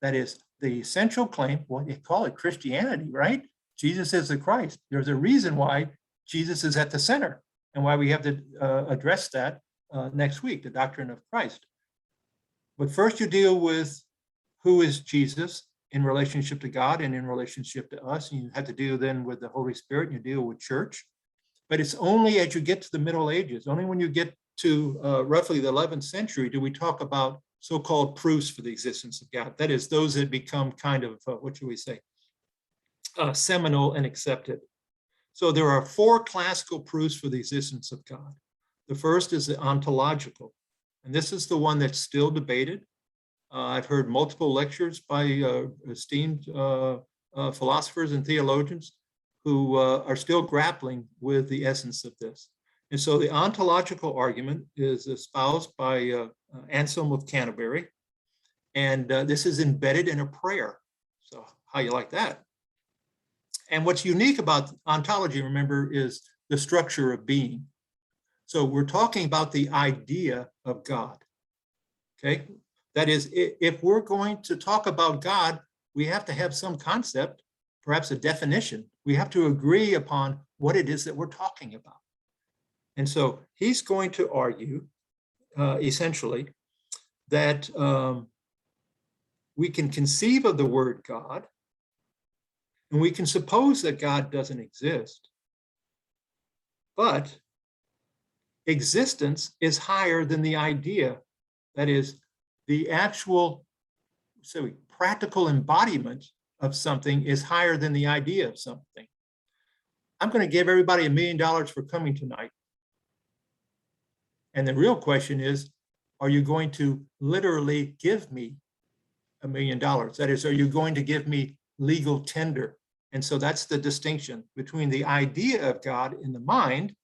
That is the essential claim, what they call it Christianity, right? Jesus is the Christ. There's a reason why Jesus is at the center and why we have to address that next week, the doctrine of Christ. But first you deal with who is Jesus in relationship to God and in relationship to us. And you have to deal then with the Holy Spirit, and you deal with church. But it's only as you get to the Middle Ages, only when you get to roughly the 11th century, do we talk about so-called proofs for the existence of God. That is, those that become kind of, what should we say, seminal and accepted. So there are 4 classical proofs for the existence of God. The first is the ontological, and this is the one that's still debated. I've heard multiple lectures by esteemed philosophers and theologians who are still grappling with the essence of this. And so the ontological argument is espoused by Anselm of Canterbury, and this is embedded in a prayer. So how you like that? And what's unique about ontology, remember, is the structure of being. So we're talking about the idea of God, okay? That is, if we're going to talk about God, we have to have some concept, perhaps a definition. We have to agree upon what it is that we're talking about. And so he's going to argue, essentially, that we can conceive of the word God, and we can suppose that God doesn't exist, but existence is higher than the idea. That is, the actual practical embodiment of something is higher than the idea of something. I'm going to give everybody $1 million for coming tonight. And the real question is, are you going to literally give me $1 million? That is, are you going to give me legal tender? And so that's the distinction between the idea of God in the mind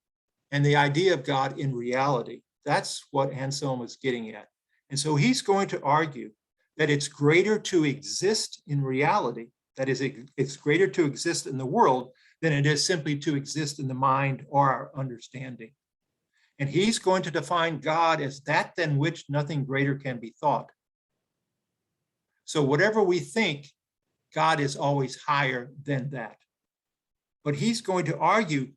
and the idea of God in reality. That's what Anselm is getting at. And so he's going to argue that it's greater to exist in reality, that is, it's greater to exist in the world than it is simply to exist in the mind or our understanding. And he's going to define God as that than which nothing greater can be thought. So whatever we think God is always higher than that. But he's going to argue,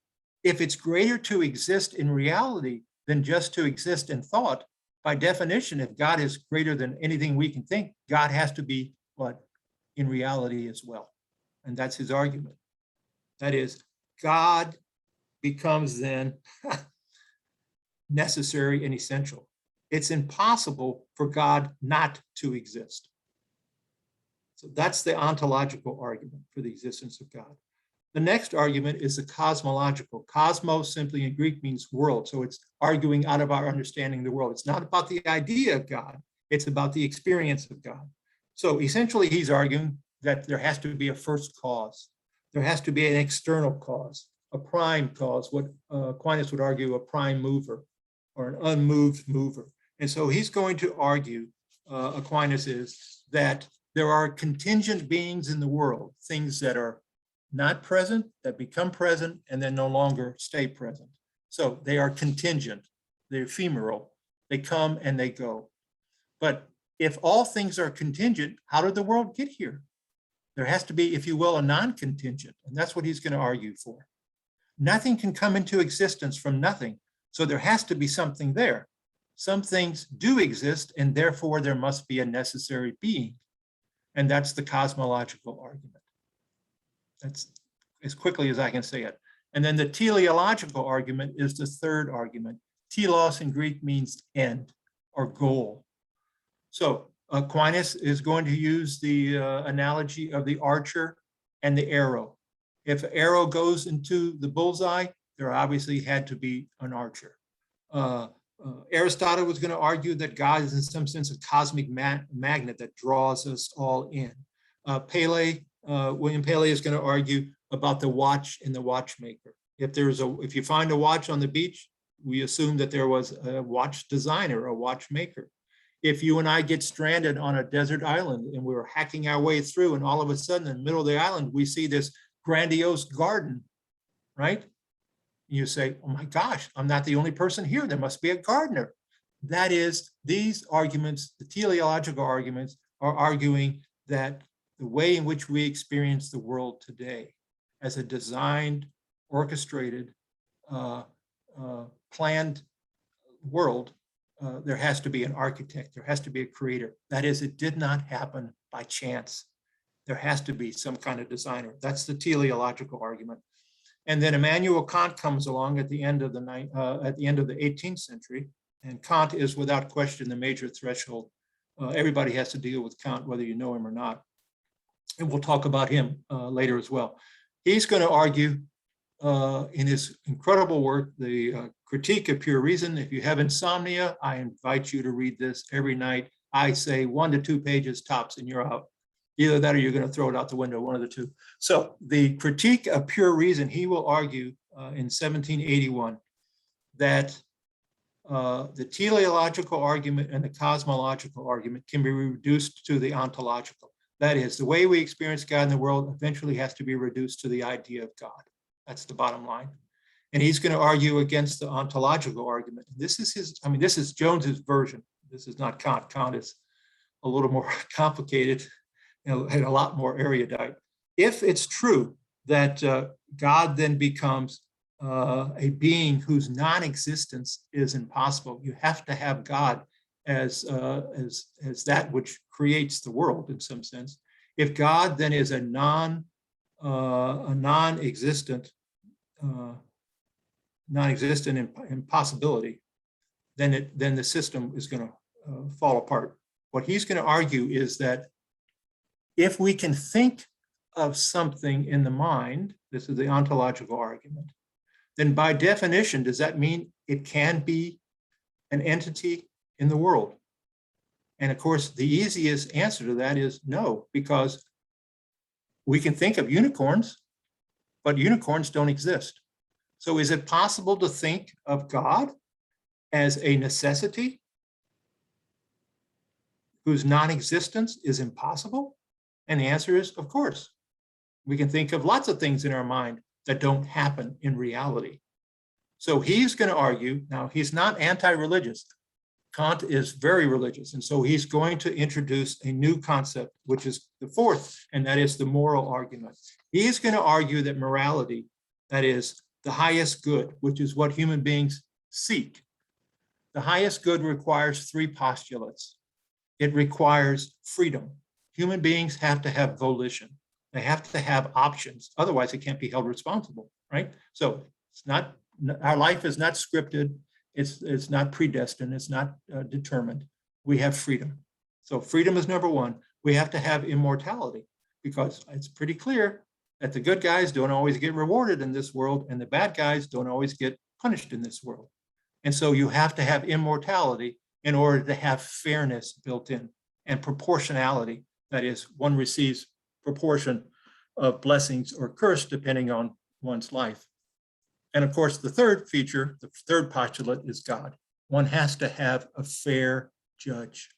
if it's greater to exist in reality than just to exist in thought, by definition, if God is greater than anything we can think, God has to be what? In reality as well. And that's his argument. That is, God becomes then necessary and essential. It's impossible for God not to exist. So that's the ontological argument for the existence of God. The next argument is the cosmological. Cosmos simply in Greek means world. So it's arguing out of our understanding of the world. It's not about the idea of God. It's about the experience of God. So essentially he's arguing that there has to be a first cause. There has to be an external cause, a prime cause, what Aquinas would argue a prime mover or an unmoved mover. And so he's going to argue, Aquinas is, that there are contingent beings in the world, things that are not present, that become present, and then no longer stay present. So they are contingent, they're ephemeral, they come and they go. But if all things are contingent, how did the world get here? There has to be, if you will, a non-contingent, and that's what he's going to argue for. Nothing can come into existence from nothing, so there has to be something there. Some things do exist, and therefore there must be a necessary being. And that's the cosmological argument. That's as quickly as I can say it. And then the teleological argument is the third argument. Telos in Greek means end or goal. So Aquinas is going to use the analogy of the archer and the arrow. If an arrow goes into the bullseye, there obviously had to be an archer. Aristotle was going to argue that God is in some sense a cosmic magnet that draws us all in. William Paley is going to argue about the watch and the watchmaker. If you find a watch on the beach, we assume that there was a watch designer, a watchmaker. If you and I get stranded on a desert island and we're hacking our way through, and all of a sudden in the middle of the island, we see this grandiose garden, right? You say, oh my gosh, I'm not the only person here. There must be a gardener. That is, these arguments, the teleological arguments, are arguing that the way in which we experience the world today as a designed, orchestrated, planned world, there has to be an architect, there has to be a creator. That is, it did not happen by chance. There has to be some kind of designer. That's the teleological argument. And then Immanuel Kant comes along at the end of the 18th century, and Kant is without question the major threshold. Everybody has to deal with Kant, whether you know him or not. And we'll talk about him later as well. He's going to argue in his incredible work, the Critique of Pure Reason. If you have insomnia, I invite you to read this every night. I say 1 to 2 pages tops and you're out. Either that or you're going to throw it out the window, one of the two. So the Critique of Pure Reason, he will argue in 1781 that the teleological argument and the cosmological argument can be reduced to the ontological. That is, the way we experience God in the world eventually has to be reduced to the idea of God. That's the bottom line. And he's going to argue against the ontological argument. This is this is Jones's version. This is not Kant. Kant is a little more complicated and a lot more erudite. If it's true that God then becomes a being whose non-existence is impossible, you have to have God as that which creates the world in some sense. If God then is a non-existent impossibility, then the system is going to fall apart. What he's going to argue is that if we can think of something in the mind, this is the ontological argument, then by definition, does that mean it can be an entity in the world? And of course, the easiest answer to that is no, because we can think of unicorns, but unicorns don't exist. So is it possible to think of God as a necessity whose non-existence is impossible? And the answer is, of course. We can think of lots of things in our mind that don't happen in reality. So he's going to argue, now he's not anti-religious. Kant is very religious, and so he's going to introduce a new concept, which is the fourth, and that is the moral argument. He is going to argue that morality, that is the highest good, which is what human beings seek. The highest good requires three postulates. It requires freedom. Human beings have to have volition. They have to have options. Otherwise, it can't be held responsible, right? So it's not, our life is not scripted. It's not predestined. It's not determined. We have freedom. So freedom is number one. We have to have immortality, because it's pretty clear that the good guys don't always get rewarded in this world, and the bad guys don't always get punished in this world. And so you have to have immortality in order to have fairness built in, and proportionality. That is, one receives proportion of blessings or curse depending on one's life. And of course, the third feature, the third postulate is God. One has to have a fair judge.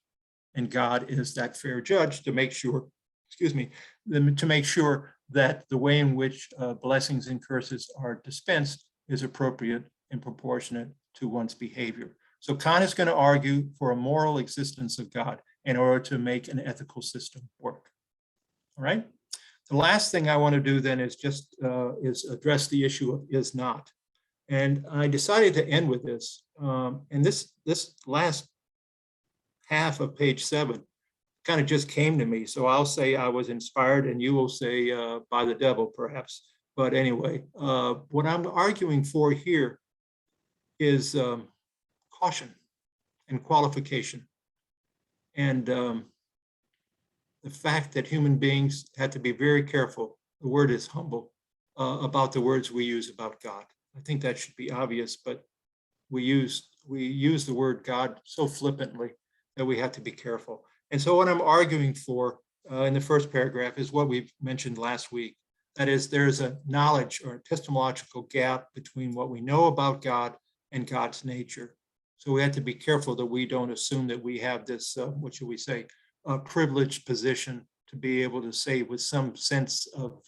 And God is that fair judge to make sure, to make sure that the way in which blessings and curses are dispensed is appropriate and proportionate to one's behavior. So Kant is going to argue for a moral existence of God in order to make an ethical system work. All right. The last thing I want to do then is just address the issue of is not. And I decided to end with this. And this last half of page 7 kind of just came to me. So I'll say I was inspired, and you will say by the devil, perhaps. But anyway, what I'm arguing for here is caution and qualification. And the fact that human beings had to be very careful, the word is humble, about the words we use about God. I think that should be obvious, but we use the word God so flippantly that we have to be careful. And so what I'm arguing for in the first paragraph is what we've mentioned last week. That is, there's a knowledge or epistemological gap between what we know about God and God's nature. So we have to be careful that we don't assume that we have this, what should we say, privileged position to be able to say with some sense of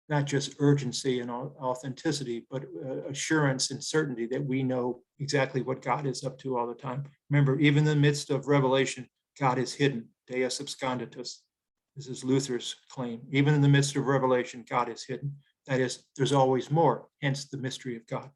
not just urgency and authenticity, but assurance and certainty that we know exactly what God is up to all the time. Remember, even in the midst of revelation, God is hidden, Deus absconditus. This is Luther's claim. Even in the midst of revelation, God is hidden. That is, there's always more, hence the mystery of God.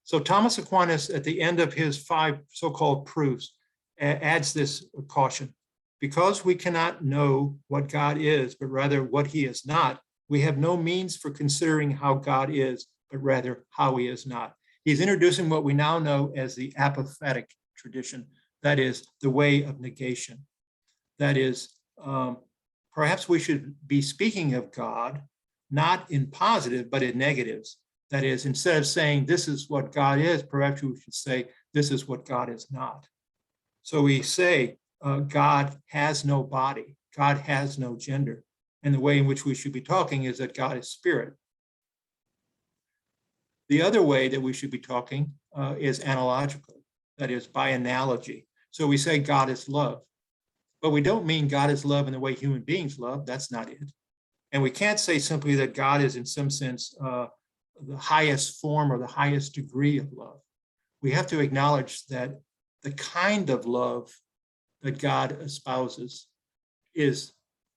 So Thomas Aquinas, at the end of his 5 so-called proofs, adds this caution. Because we cannot know what God is, but rather what he is not, we have no means for considering how God is, but rather how he is not. He's introducing what we now know as the apophatic tradition, that is, the way of negation. That is, perhaps we should be speaking of God, not in positive, but in negatives. That is, instead of saying this is what God is, perhaps we should say this is what God is not. So we say God has no body, God has no gender. And the way in which we should be talking is that God is spirit. The other way that we should be talking is analogical, that is, by analogy. So we say God is love, but we don't mean God is love in the way human beings love. That's not it. And we can't say simply that God is in some sense the highest form or the highest degree of love. We have to acknowledge that the kind of love that God espouses is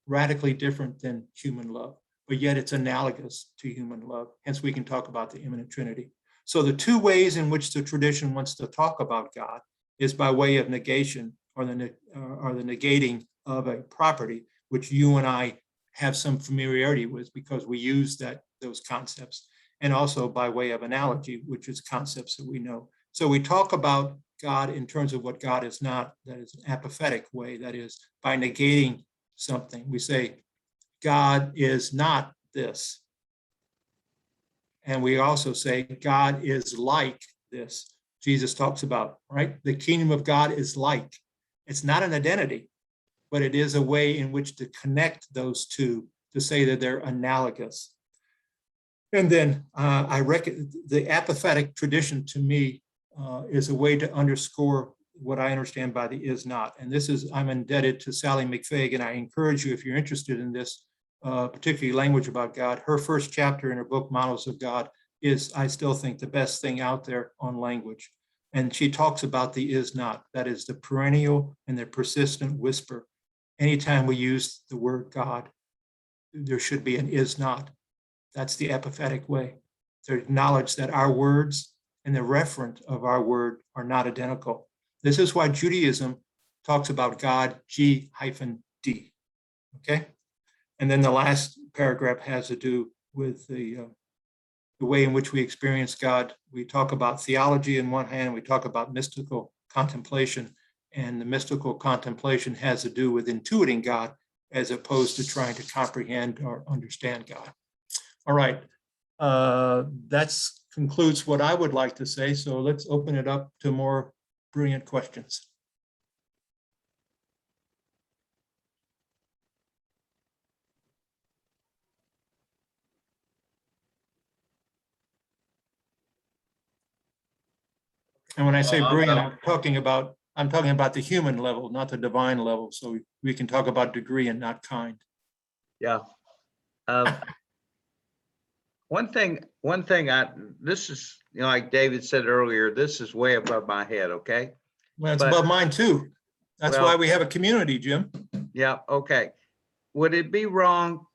radically different than human love, but yet it's analogous to human love. Hence, we can talk about the immanent Trinity. So the two ways in which the tradition wants to talk about God is by way of negation or the negating of a property, which you and I have some familiarity with because we use those concepts, and also by way of analogy, which is concepts that we know. So we talk about God in terms of what God is not, that is an apophatic way, that is by negating something. We say, God is not this. And we also say, God is like this. Jesus talks about, right? The kingdom of God is like. It's not an identity, but it is a way in which to connect those two, to say that they're analogous. And then I reckon the apophatic tradition to me is a way to underscore what I understand by the is not. And this is, I'm indebted to Sally McFaig, and I encourage you, if you're interested in this, particularly language about God, her first chapter in her book, Models of God, is, I still think, the best thing out there on language. And she talks about the is not. That is the perennial and the persistent whisper. Anytime we use the word God, there should be an is not. That's the epiphatic way to acknowledge that our words and the referent of our word are not identical. This is why Judaism talks about God, G-D. Okay? And then the last paragraph has to do with the way in which we experience God. We talk about theology in one hand, we talk about mystical contemplation, and the mystical contemplation has to do with intuiting God as opposed to trying to comprehend or understand God. All right, that concludes what I would like to say. So let's open it up to more brilliant questions. And when I say brilliant, I'm talking about the human level, not the divine level. So we can talk about degree and not kind. Yeah. One thing this is, like David said earlier, this is way above my head, okay? Well, it's But- above mine too. That's Well- why we have a community, Jim. Yeah, okay. Would it be wrong,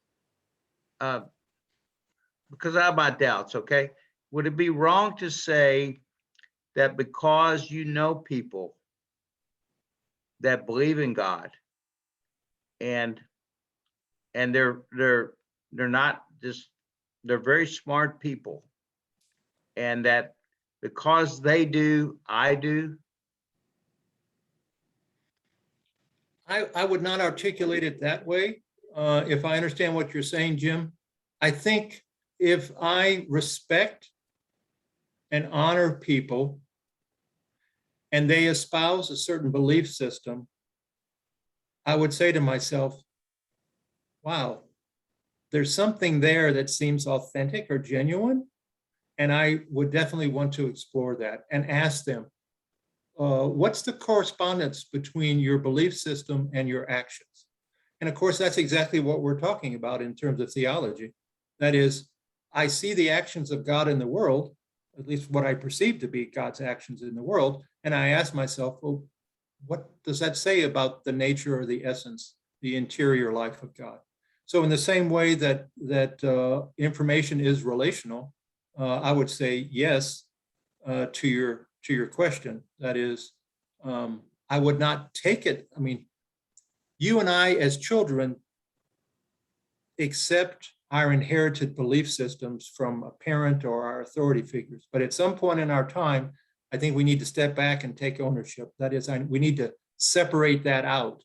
because I have my doubts, okay? Would it be wrong to say that because you know people that believe in God and they're not just, they're very smart people, and that because they do, I do? I would not articulate it that way. If I understand what you're saying, Jim, I think if I respect and honor people and they espouse a certain belief system, I would say to myself, wow, there's something there that seems authentic or genuine. And I would definitely want to explore that and ask them, what's the correspondence between your belief system and your actions? And of course, that's exactly what we're talking about in terms of theology. That is, I see the actions of God in the world, at least what I perceive to be God's actions in the world, and I ask myself, well, what does that say about the nature or the essence, the interior life of God? So in the same way that information is relational, I would say yes to your question. That is, I would not take it. I mean, you and I as children accept our inherited belief systems from a parent or our authority figures. But at some point in our time, I think we need to step back and take ownership. That is, we need to separate that out.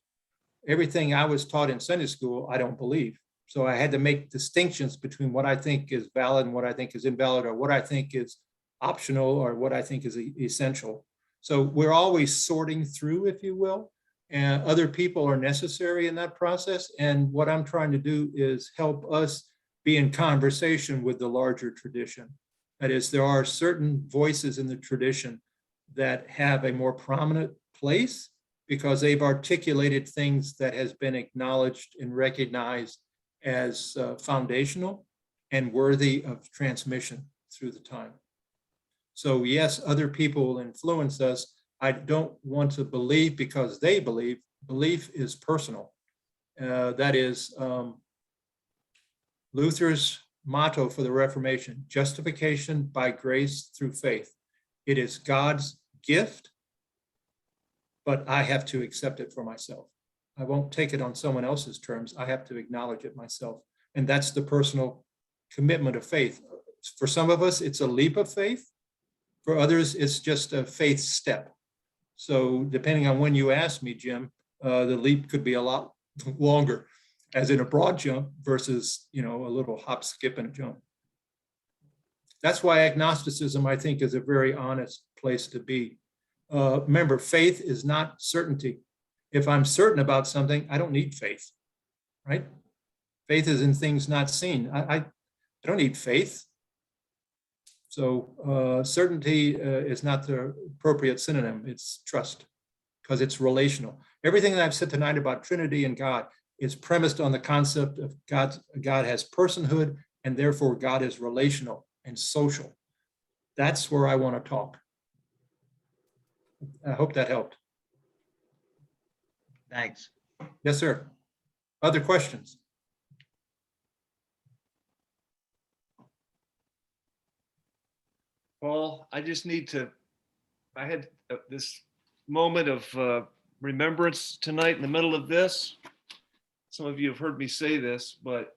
Everything I was taught in Sunday school, I don't believe. So I had to make distinctions between what I think is valid and what I think is invalid, or what I think is optional or what I think is essential. So we're always sorting through, if you will, and other people are necessary in that process. And what I'm trying to do is help us be in conversation with the larger tradition. That is, there are certain voices in the tradition that have a more prominent place because they've articulated things that has been acknowledged and recognized as foundational and worthy of transmission through the time. So yes, other people will influence us. I don't want to believe because they believe. Belief is personal. That is Luther's motto for the Reformation: justification by grace through faith. It is God's gift, but I have to accept it for myself. I won't take it on someone else's terms. I have to acknowledge it myself. And that's the personal commitment of faith. For some of us, it's a leap of faith. For others, it's just a faith step. So depending on when you ask me, Jim, the leap could be a lot longer, as in a broad jump versus, a little hop, skip, and a jump. That's why agnosticism, I think, is a very honest place to be. Remember, faith is not certainty. If I'm certain about something, I don't need faith, right? Faith is in things not seen. I don't need faith. So certainty is not the appropriate synonym. It's trust, because it's relational. Everything that I've said tonight about Trinity and God is premised on the concept of God has personhood, and therefore God is relational and social. That's where I want to talk. I hope that helped. Thanks. Yes, sir. Other questions? Paul, I just need to, I had this moment of remembrance tonight in the middle of this. Some of you have heard me say this, but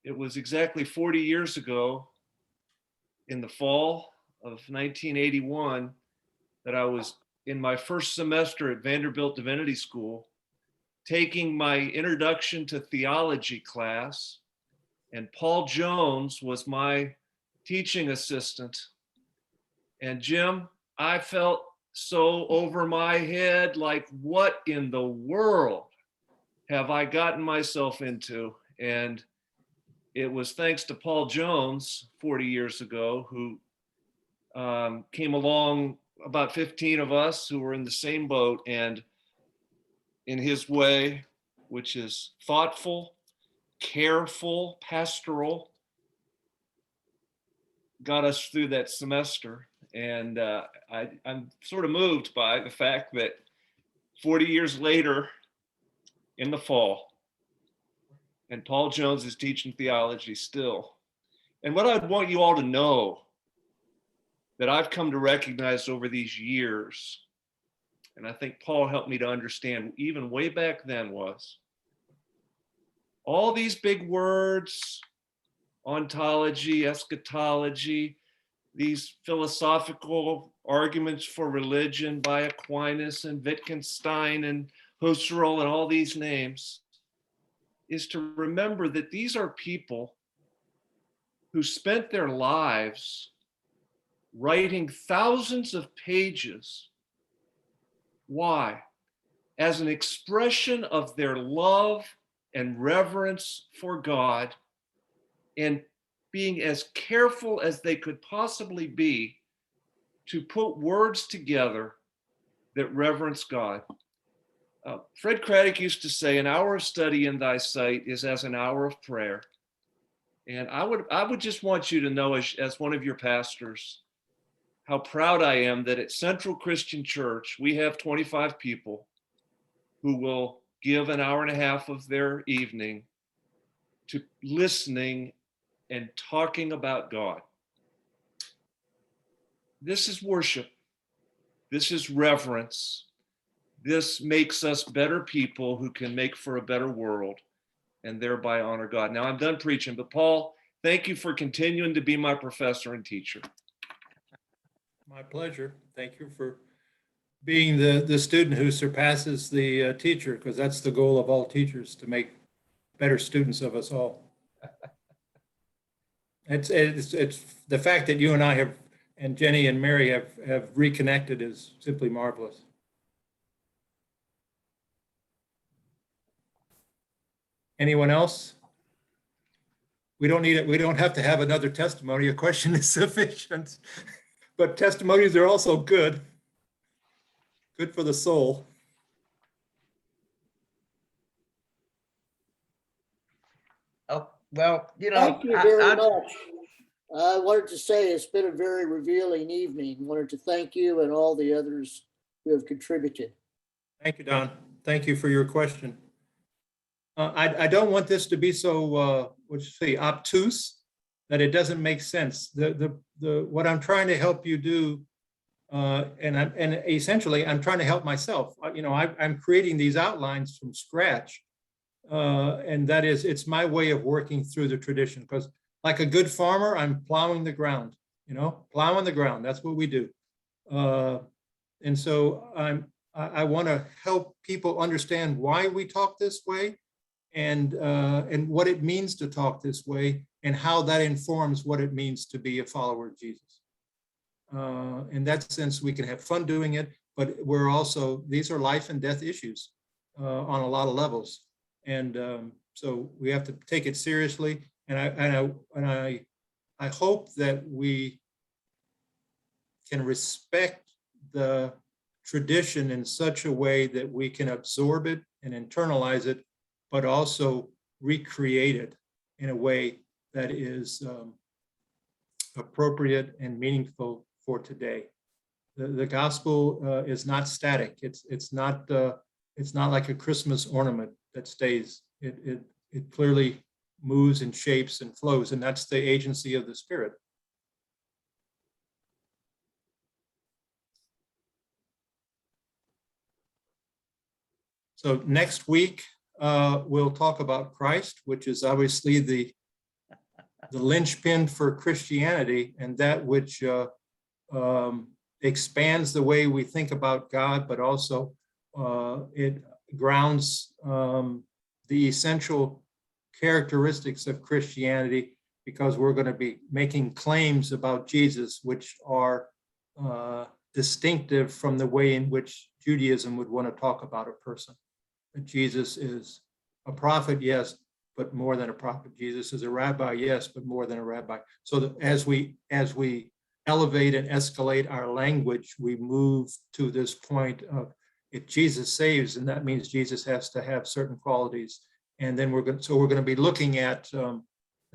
it was exactly 40 years ago in the fall of 1981 that I was in my first semester at Vanderbilt Divinity School, taking my introduction to theology class, and Paul Jones was my teaching assistant. And Jim, I felt so over my head, like, what in the world have I gotten myself into? And it was thanks to Paul Jones 40 years ago, who came along, about 15 of us who were in the same boat, and in his way, which is thoughtful, careful, pastoral, got us through that semester. And I'm sort of moved by the fact that 40 years later in the fall, and Paul Jones is teaching theology still. And what I'd want you all to know that I've come to recognize over these years, and I think Paul helped me to understand even way back then, was all these big words, ontology, eschatology, these philosophical arguments for religion by Aquinas and Wittgenstein and Husserl and all these names, is to remember that these are people who spent their lives writing thousands of pages. Why? As an expression of their love and reverence for God, and being as careful as they could possibly be to put words together that reverence God. Fred Craddock used to say, an hour of study in thy sight is as an hour of prayer. And I would just want you to know, as one of your pastors, how proud I am that at Central Christian Church, we have 25 people who will give an hour and a half of their evening to listening and talking about God. This is worship. This is reverence. This makes us better people who can make for a better world and thereby honor God. Now I'm done preaching, but Paul, thank you for continuing to be my professor and teacher. My pleasure. Thank you for being the student who surpasses the teacher, because that's the goal of all teachers, to make better students of us all. It's the fact that you and I have, and Jenny and Mary have reconnected, is simply marvelous. Anyone else? We don't need it. We don't have to have another testimony. A question is sufficient, but testimonies are also good. Good for the soul. Oh, well, you know, Thank you very much. I wanted to say it's been a very revealing evening. Wanted to thank you and all the others who have contributed. Thank you, Don. Thank you for your question. I don't want this to be so, obtuse, that it doesn't make sense. What I'm trying to help you do, and essentially I'm trying to help myself. I'm creating these outlines from scratch, and that is, it's my way of working through the tradition. Because like a good farmer, I'm plowing the ground. Plowing the ground. That's what we do. And so I want to help people understand why we talk this way, and what it means to talk this way, and how that informs what it means to be a follower of Jesus. In that sense, we can have fun doing it, but these are life and death issues on a lot of levels. And so we have to take it seriously. And I hope that we can respect the tradition in such a way that we can absorb it and internalize it, but also recreate it in a way that is appropriate and meaningful for today. The gospel is not static. It's not like a Christmas ornament that stays. It clearly moves and shapes and flows, and that's the agency of the Spirit. So next week, we'll talk about Christ, which is obviously the linchpin for Christianity, and that which expands the way we think about God, but also it grounds the essential characteristics of Christianity, because we're going to be making claims about Jesus which are distinctive from the way in which Judaism would want to talk about a person. That Jesus is a prophet, yes, but more than a prophet. Jesus is a rabbi, yes, but more than a rabbi. So that as we elevate and escalate our language, we move to this point of, if Jesus saves, and that means Jesus has to have certain qualities. And then we're going to be looking at the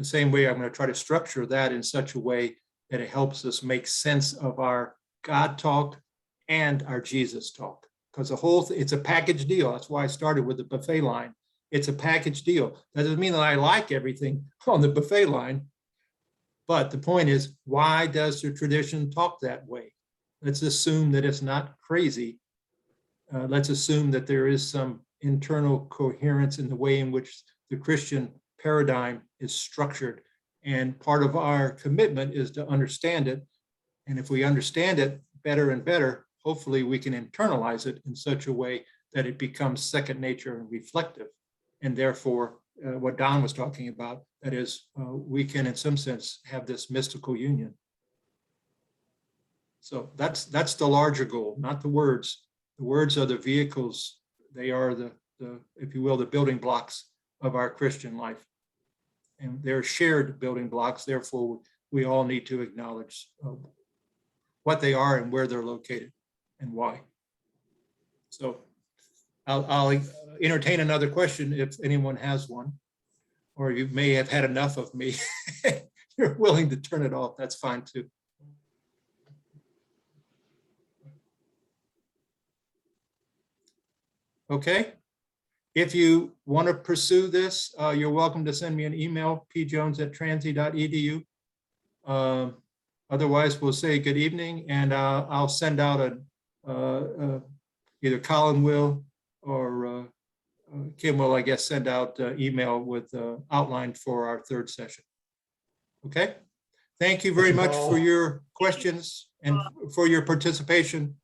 same way. I'm going to try to structure that in such a way that it helps us make sense of our God talk and our Jesus talk. Because it's a package deal. That's why I started with the buffet line. It's a package deal. That doesn't mean that I like everything on the buffet line. But the point is, why does the tradition talk that way? Let's assume that it's not crazy. Let's assume that there is some internal coherence in the way in which the Christian paradigm is structured. And part of our commitment is to understand it. And if we understand it better and better, hopefully we can internalize it in such a way that it becomes second nature and reflective. And therefore, what Don was talking about, that is, we can in some sense have this mystical union. So that's the larger goal, not the words. The words are the vehicles. They are the if you will, the building blocks of our Christian life. And they're shared building blocks. Therefore, we all need to acknowledge what they are and where they're located and why. So I'll entertain another question if anyone has one, or you may have had enough of me. You're willing to turn it off. That's fine too. Okay. If you want to pursue this, you're welcome to send me an email, pjones@transy.edu. Otherwise, we'll say good evening, and I'll send out either Colin will or Kim will, I guess, send out email with outline for our third session. Okay. Thank you very much for your questions and for your participation.